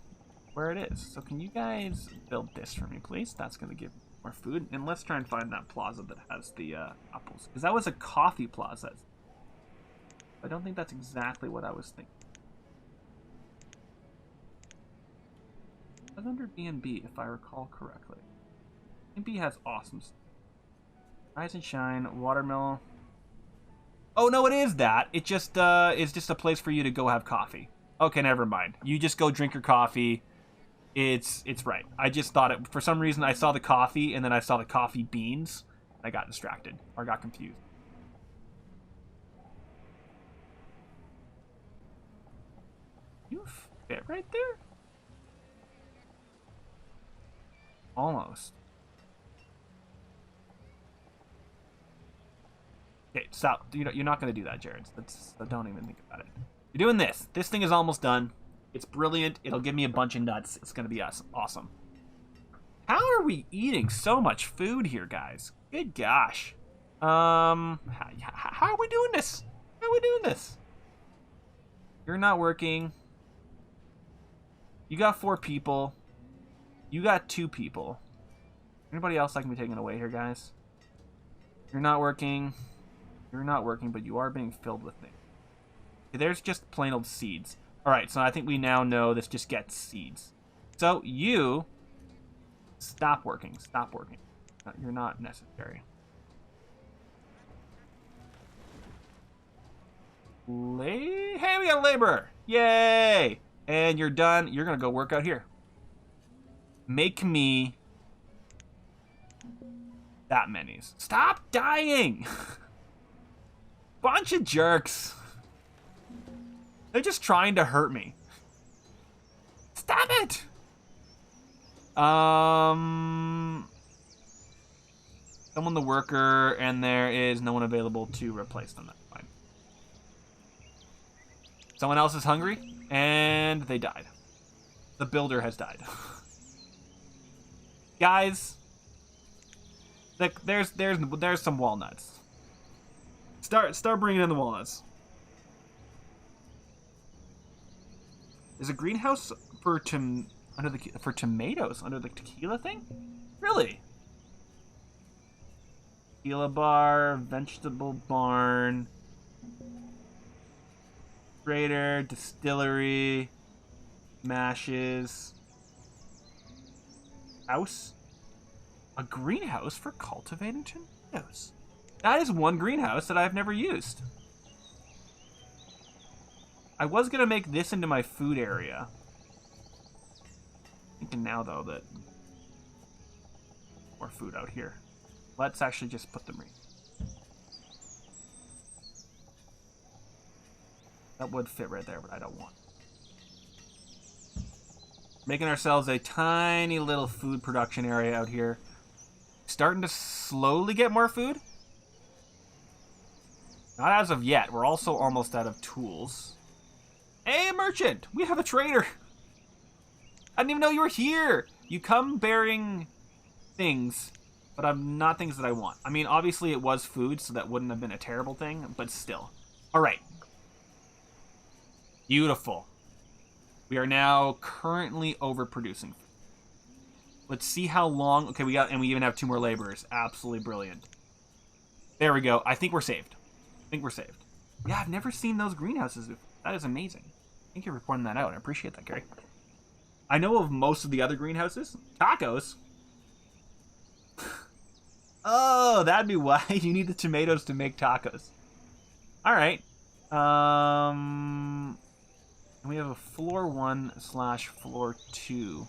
where it is. So can you guys build this for me, please? That's gonna give more food. And let's try and find that plaza that has the apples, because that was a coffee plaza. I don't think that's exactly what I was thinking. It was under B&B, if I recall correctly. B&B has awesome stuff. Rise and shine, watermelon. Oh no, it is that. It just is just a place for you to go have coffee. Okay, never mind. You just go drink your coffee. It's right. I just thought it, for some reason I saw the coffee and then I saw the coffee beans. I got distracted or got confused. You fit right there? Almost. Okay, stop. You're not going to do that, Jared. Don't even think about it. You're doing this. This thing is almost done. It's brilliant. It'll give me a bunch of nuts. It's going to be awesome. How are we eating so much food here, guys? Good gosh. How are we doing this? How are we doing this? You're not working. You got 4 people. You got 2 people. Anybody else that can be taken away here, guys? You're not working. You're not working, but you are being filled with things. Okay, there's just plain old seeds. Alright, so I think we now know this just gets seeds. So, you... Stop working. Stop working. You're not necessary. Hey, we got a laborer! Yay! And you're done. You're gonna go work out here. Make me... that many's. Stop dying! Bunch of jerks. They're just trying to hurt me. Stop it! Someone the worker, and there is no one available to replace them. That's fine. Someone else is hungry, and they died. The builder has died. Guys, look, there's some walnuts. Start bringing in the walnuts. There's a greenhouse for tomatoes under the tequila thing? Really? Tequila bar, vegetable barn, trader, distillery, mashes, house. A greenhouse for cultivating tomatoes. That is one greenhouse that I've never used. I was gonna make this into my food area. Thinking now though that more food out here. Let's actually just put them in. That would fit right there, but I don't want. Making ourselves a tiny little food production area out here. Starting to slowly get more food. Not as of yet. We're also almost out of tools. Hey, merchant! We have a trader! I didn't even know you were here! You come bearing things, but not things that I want. I mean, obviously it was food, so that wouldn't have been a terrible thing, but still. Alright. Beautiful. We are now currently overproducing. Let's see how long... Okay, we even have 2 more laborers. Absolutely brilliant. There we go. I think we're saved. Yeah, I've never seen those greenhouses before. That is amazing. Thank you for pointing that out. I appreciate that, Gary. I know of most of the other greenhouses. Tacos? Oh, that'd be why you need the tomatoes to make tacos. Alright. And we have a floor 1/floor 2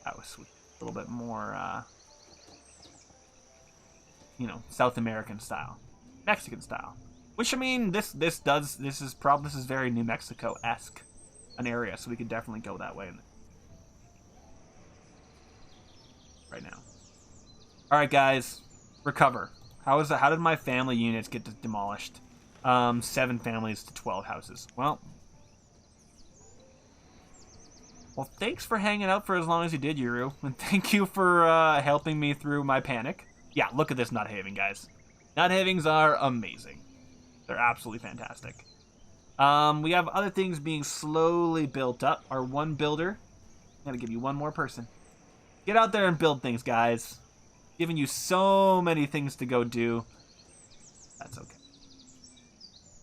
house with a little bit more, you know, South American style. Mexican style. Which, I mean, this is very New Mexico-esque an area, so we could definitely go that way right now. Alright, guys. Recover. How did my family units get demolished? 7 families to 12 houses. Well, thanks for hanging out for as long as you did, Yuru. And thank you for helping me through my panic. Yeah, look at this nut having, guys. Nut havings are amazing. They're absolutely fantastic. We have other things being slowly built up. Our one builder. I'm going to give you one more person. Get out there and build things, guys. Giving you so many things to go do. That's okay.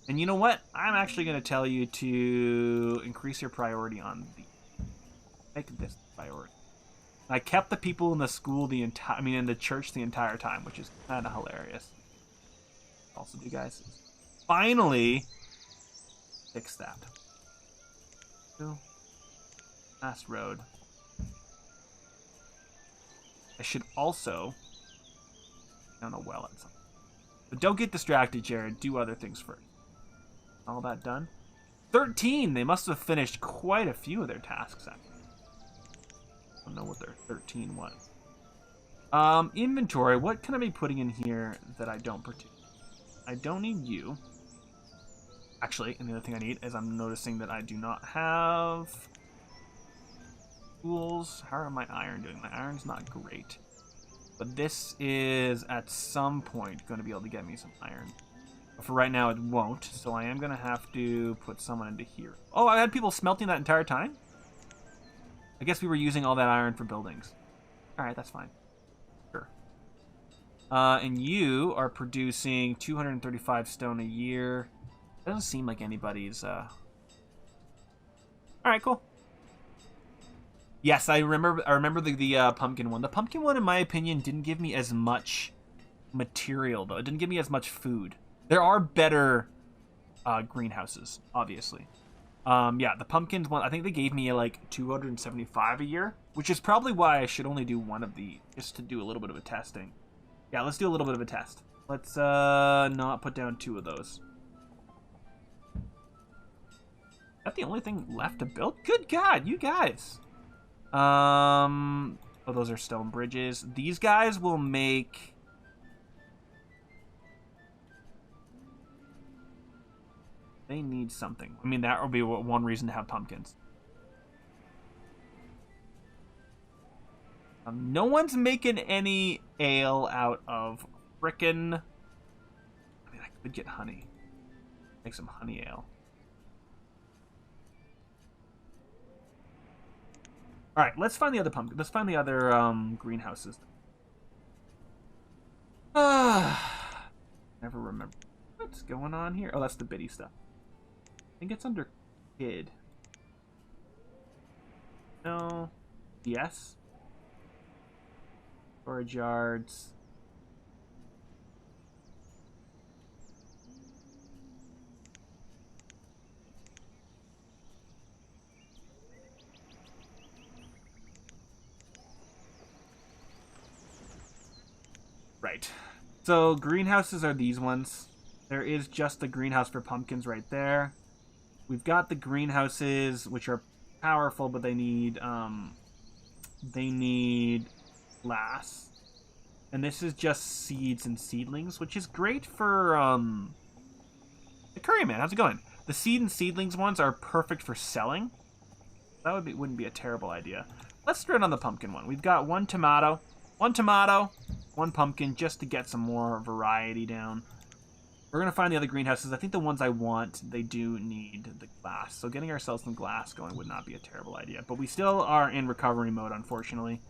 And you know what? I'm actually going to tell you to increase your priority on the... Make this priority. I kept the people in the school in the church the entire time, which is kind of hilarious. Also, you guys finally fix that. Last road. I should also... I don't know well at something. But don't get distracted, Jared. Do other things first. All that done? 13! They must have finished quite a few of their tasks, actually. I don't know what their 13 was. Inventory. What can I be putting in here that I don't particularly... I don't need you. Actually, and the other thing I need is I'm noticing that I do not have tools. How are my iron doing? My iron's not great. But this is, at some point, going to be able to get me some iron. But for right now, it won't. So I am going to have to put someone into here. Oh, I had people smelting that entire time? I guess we were using all that iron for buildings. All right, that's fine. Sure. And you are producing 235 stone a year. Doesn't seem like anybody's... All right, cool. Yes, I remember the pumpkin one. The pumpkin one, in my opinion, didn't give me as much material, though. It didn't give me as much food. There are better greenhouses, obviously. Yeah, the pumpkins one, I think they gave me like 275 a year, which is probably why I should only do one of the, just to do a little bit of a testing. Yeah, let's do a little bit of a test. Let's not put down 2 of those. Is that the only thing left to build? Good God, you guys. Oh, those are stone bridges. These guys will make... They need something. I mean, that would be one reason to have pumpkins. No one's making any ale out of frickin'... I mean, I could get honey. Make some honey ale. All right, let's find the other pumpkin. Let's find the other greenhouses. Never remember what's going on here. Oh, that's the bitty stuff. I think it's under kid. No. Yes. Storage yards. Right. So greenhouses are these ones. There is just the greenhouse for pumpkins right there. We've got the greenhouses, which are powerful, but they need glass. And this is just seeds and seedlings, which is great for the curry man. How's it going? The seed and seedlings ones are perfect for selling. That wouldn't be a terrible idea. Let's throw it on the pumpkin one. We've got one tomato, one pumpkin, just to get some more variety down. We're going to find the other greenhouses. I think the ones I want, they do need the glass. So getting ourselves some glass going would not be a terrible idea. But we still are in recovery mode, unfortunately.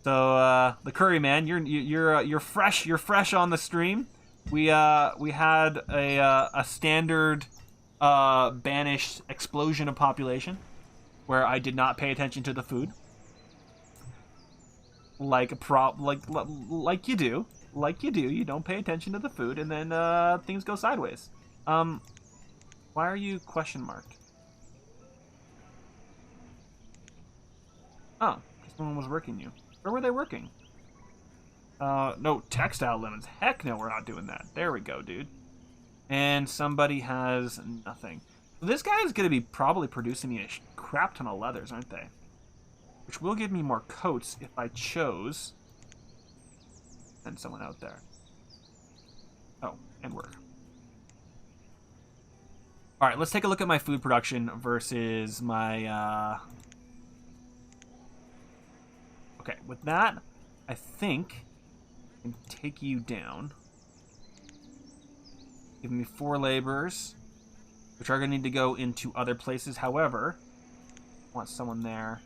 So the curry man, you're fresh. You're fresh on the stream. We had a standard banished explosion of population where I did not pay attention to the food, like you do. Like you do, you don't pay attention to the food, and then things go sideways. Why are you question marked? Oh, because someone was working you. Where were they working? No, textile lemons. Heck no, we're not doing that. There we go, dude. And somebody has nothing. This guy is going to be probably producing me a crap ton of leathers, aren't they? Which will give me more coats if I chose... and someone out there. Oh, and work. All right, let's take a look at my food production versus my... Okay, with that, I think I can take you down. Give me 4 laborers, which are going to need to go into other places. However, I want someone there.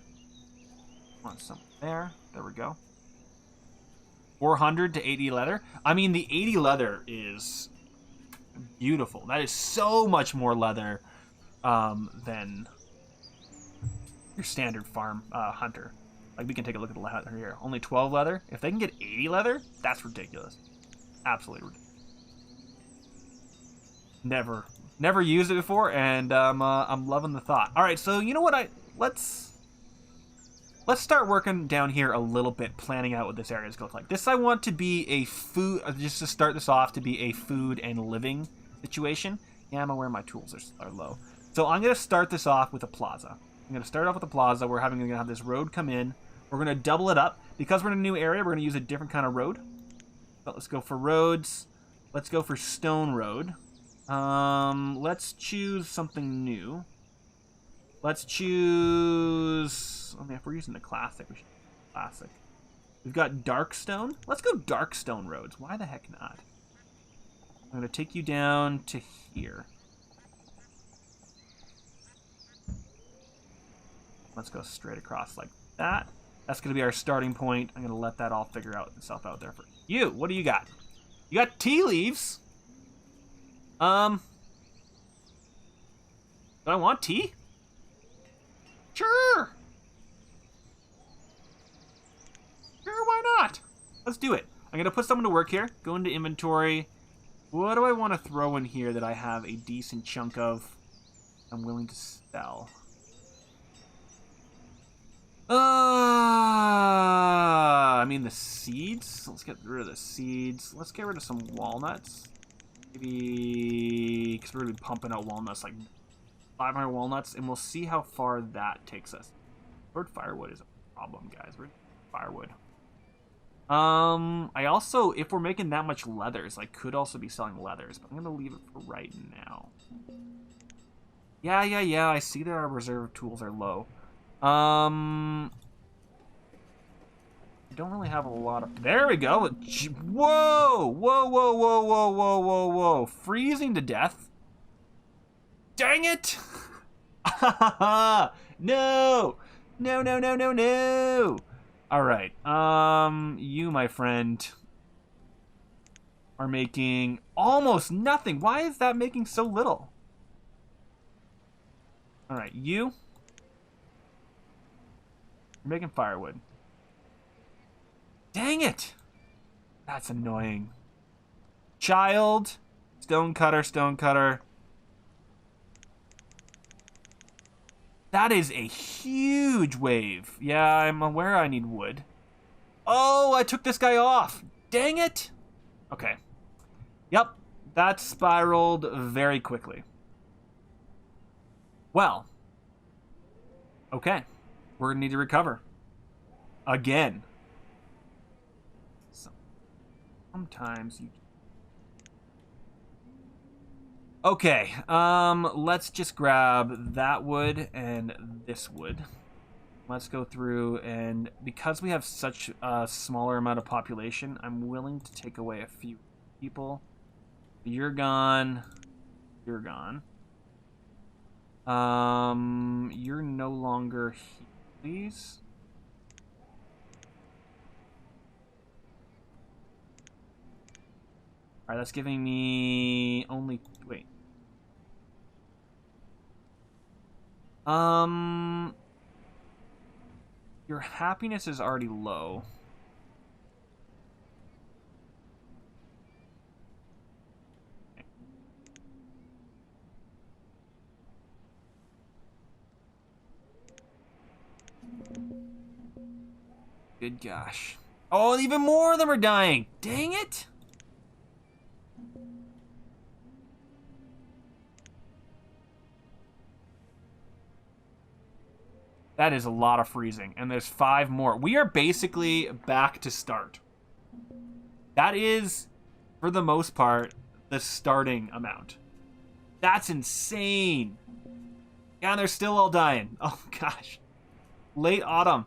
I want someone there. There we go. 400 to 80 leather. I mean, the 80 leather is beautiful. That is so much more leather than your standard farm hunter. Like, we can take a look at the leather here. Only 12 leather. If they can get 80 leather, that's ridiculous. Absolutely ridiculous. Never used it before, and I'm loving the thought. All right, so you know what? Let's start working down here a little bit, planning out what this area is going to look like. This I want to be a food, just to start this off, to be a food and living situation. Yeah, I'm aware my tools are low. So I'm going to start this off with a plaza. I'm going to start off with a plaza. We're going to have this road come in. We're going to double it up. Because we're in a new area, we're going to use a different kind of road. But let's go for roads. Let's go for stone road. Let's choose something new. Let's choose... I mean, if we're using the classic, we should use the classic. We've got dark stone. Let's go dark stone roads. Why the heck not? I'm going to take you down to here. Let's go straight across like that. That's going to be our starting point. I'm going to let that all figure out itself out there for you. What do you got? You got tea leaves. Do I want tea? Sure. Sure, why not? Let's do it. I'm going to put someone to work here. Go into inventory. What do I want to throw in here that I have a decent chunk of? I'm willing to sell. I mean the seeds. Let's get rid of the seeds. Let's get rid of some walnuts. Maybe, because we're going to be pumping out walnuts, like 500 walnuts, and we'll see how far that takes us. Bird firewood is a problem, guys. We're firewood. I also, if we're making that much leathers, I could also be selling leathers, but I'm going to leave it for right now. Yeah, I see that our reserve tools are low. I don't really have a lot of... There we go. Whoa. Freezing to death. Dang it. No. All right. You, my friend, are making almost nothing. Why is that making so little? All right, you're making firewood. Dang it! That's annoying. Child, stone cutter. That is a huge wave. Yeah, I'm aware I need wood. Oh, I took this guy off. Dang it! Okay. Yep, that spiraled very quickly. Well, okay, we're gonna need to recover again. Sometimes you... Okay, let's just grab that wood and this wood. Let's go through, and because we have such a smaller amount of population, I'm willing to take away a few people. You're gone. You're gone. You're no longer here, please. Alright, that's giving me only... Wait. Your happiness is already low. Good gosh. Oh, even more of them are dying. Dang it. That is a lot of freezing, and there's 5 more. We are basically back to start. That is, for the most part, the starting amount. That's insane. Yeah, and they're still all dying. Oh, gosh. Late autumn.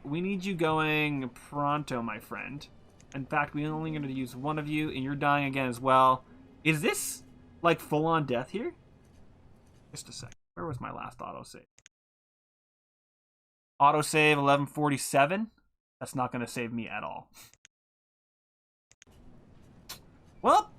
We need you going pronto, my friend. In fact, we're only going to use one of you, and you're dying again as well. Is this, like, full-on death here? Just a sec. Where was my last autosave? Autosave 1147. That's not going to save me at all. Well,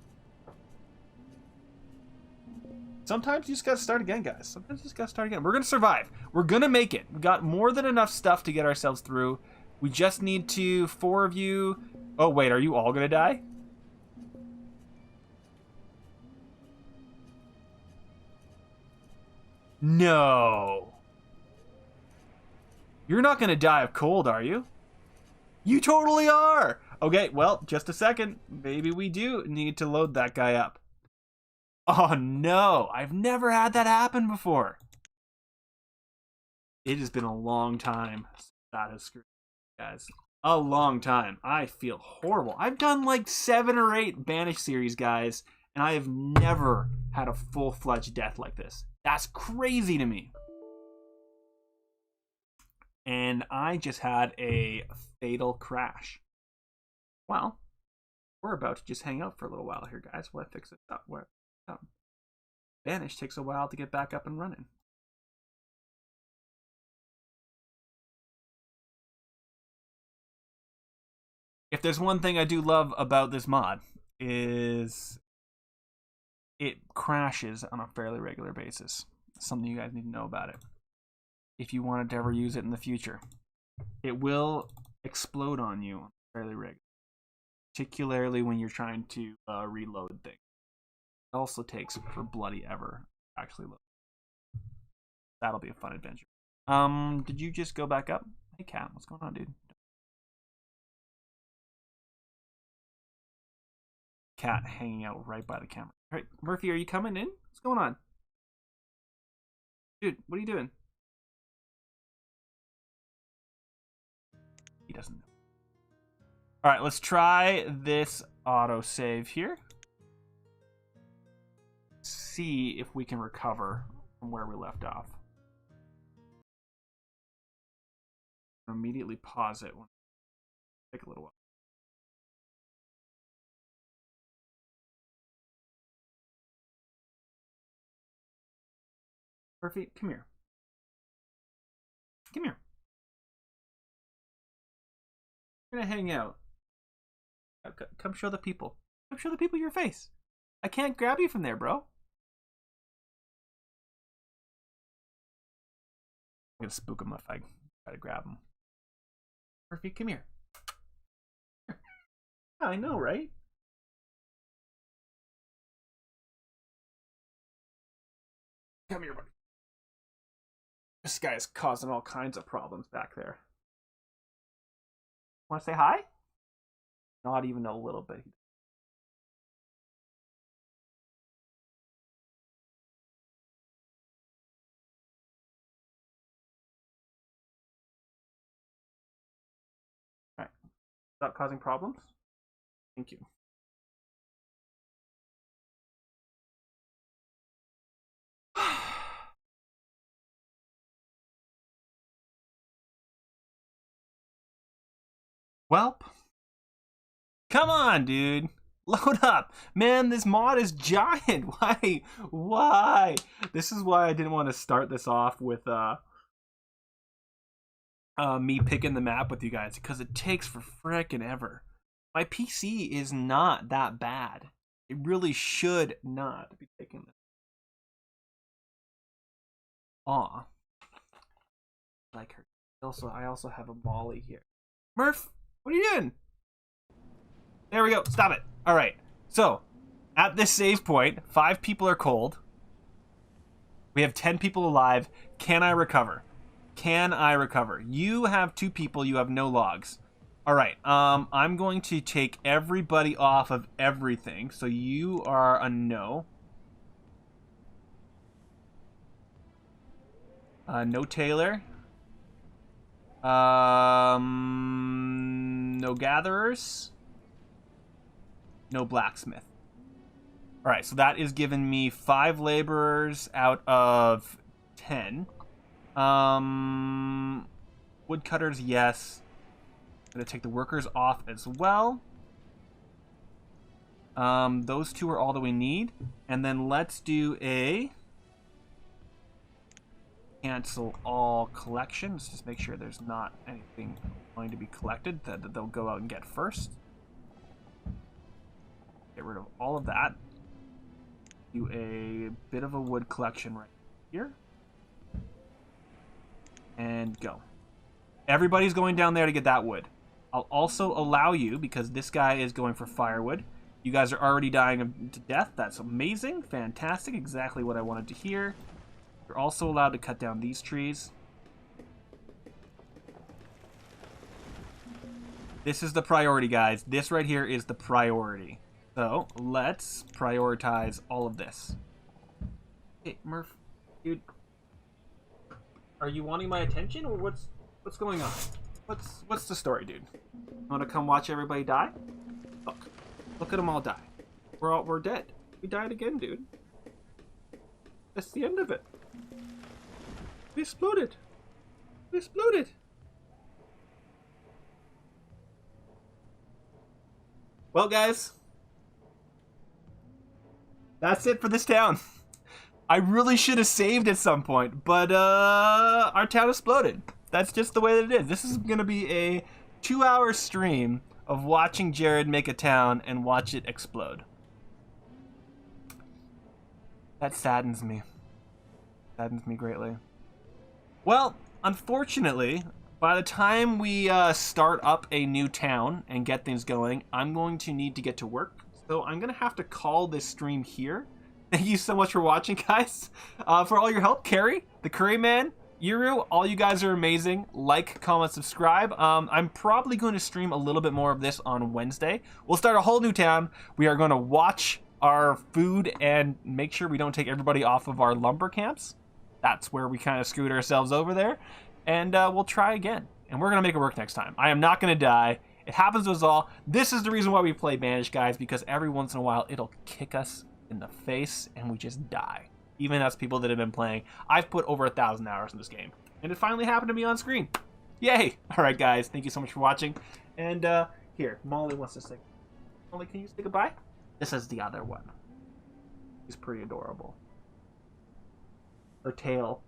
sometimes you just got to start again, guys. Sometimes you just got to start again. We're going to survive. We're going to make it. We got more than enough stuff to get ourselves through. We just need to, 4 of you. Oh, wait, are you all going to die? No. You're not going to die of cold, are you? You totally are! Okay, well, just a second. Maybe we do need to load that guy up. Oh, no. I've never had that happen before. It has been a long time since that has screwed me, guys. A long time. I feel horrible. I've done like 7 or 8 Banished series, guys, and I have never had a full-fledged death like this. That's crazy to me. And I just had a fatal crash. Well, we're about to just hang out for a little while here, guys, while I fix it up. Banished takes a while to get back up and running. If there's one thing I do love about this mod, is it crashes on a fairly regular basis. Something you guys need to know about it. If you wanted to ever use it in the future, it will explode on you fairly regularly, particularly when you're trying to reload things. It also takes for bloody ever to actually load. That'll be a fun adventure. Did you just go back up? Hey, Cat, what's going on, dude? Cat hanging out right by the camera. All right, Murphy, are you coming in? What's going on? Dude, what are you doing? He doesn't know. All right, let's try this autosave here. See if we can recover from where we left off. I'll immediately pause it. Take a little while. Murphy, come here. Come here. We're gonna hang out. Come show the people. Come show the people your face. I can't grab you from there, bro. I'm gonna spook him if I try to grab him. Murphy, come here. I know, right? Come here, buddy. This guy's causing all kinds of problems back there. Want to say hi? Not even a little bit. All right. Stop causing problems. Thank you. Welp. Come on, dude. Load up. Man, this mod is giant. Why? Why? This is why I didn't want to start this off with me picking the map with you guys, because it takes for frickin' ever. My PC is not that bad. It really should not be taking this. Aw. Like her. I also have a Molly here. Murph, what are you doing? There we go. Stop it. All right. So, at this save point, 5 people are cold. We have 10 people alive. Can I recover? Can I recover? You have 2 people. You have no logs. All right. I'm going to take everybody off of everything. So you are a no. No Taylor. No gatherers. No blacksmith. All right, so that is giving me 5 laborers out of 10. Woodcutters, yes. I'm gonna take the workers off as well. Those 2 are all that we need, and then let's do a cancel all collections. Just make sure there's not anything going to be collected that they'll go out and get first. Get rid of all of that. Do a bit of a wood collection right here. And go. Everybody's going down there to get that wood. I'll also allow you, because this guy is going for firewood. You guys are already dying to death. That's amazing. Fantastic. Exactly what I wanted to hear. You're also allowed to cut down these trees. This is the priority, guys. This right here is the priority. So, let's prioritize all of this. Hey, Murph, dude. Are you wanting my attention, or what's going on? What's the story, dude? Want to come watch everybody die? Look at them all die. We're dead. We died again, dude. That's the end of it. We exploded. We exploded. Well, guys, that's it for this town. I really should have saved at some point, but our town exploded. That's just the way that it is. This is going to be a 2-hour stream of watching Jared make a town and watch it explode. That saddens me. Saddens me greatly. Well, unfortunately, by the time we start up a new town and get things going, I'm going to need to get to work. So I'm going to have to call this stream here. Thank you so much for watching, guys. For all your help, Carrie, the Curry Man, Yuru, all you guys are amazing. Like, comment, subscribe. I'm probably going to stream a little bit more of this on Wednesday. We'll start a whole new town. We are going to watch our food and make sure we don't take everybody off of our lumber camps. That's where we kind of screwed ourselves over there. And we'll try again. And we're going to make it work next time. I am not going to die. It happens to us all. This is the reason why we play Banished, guys, because every once in a while it'll kick us in the face and we just die. Even as people that have been playing. I've put over 1,000 hours in this game. And it finally happened to me on screen. Yay! Alright, guys. Thank you so much for watching. And here, Molly wants to say... Molly, can you say goodbye? This is the other one. She's pretty adorable. Her tail,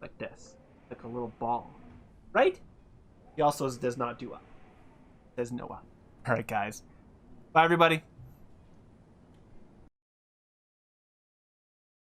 like this, like a little ball, right? He also does not do up. Says no up. All right, guys. Bye, everybody.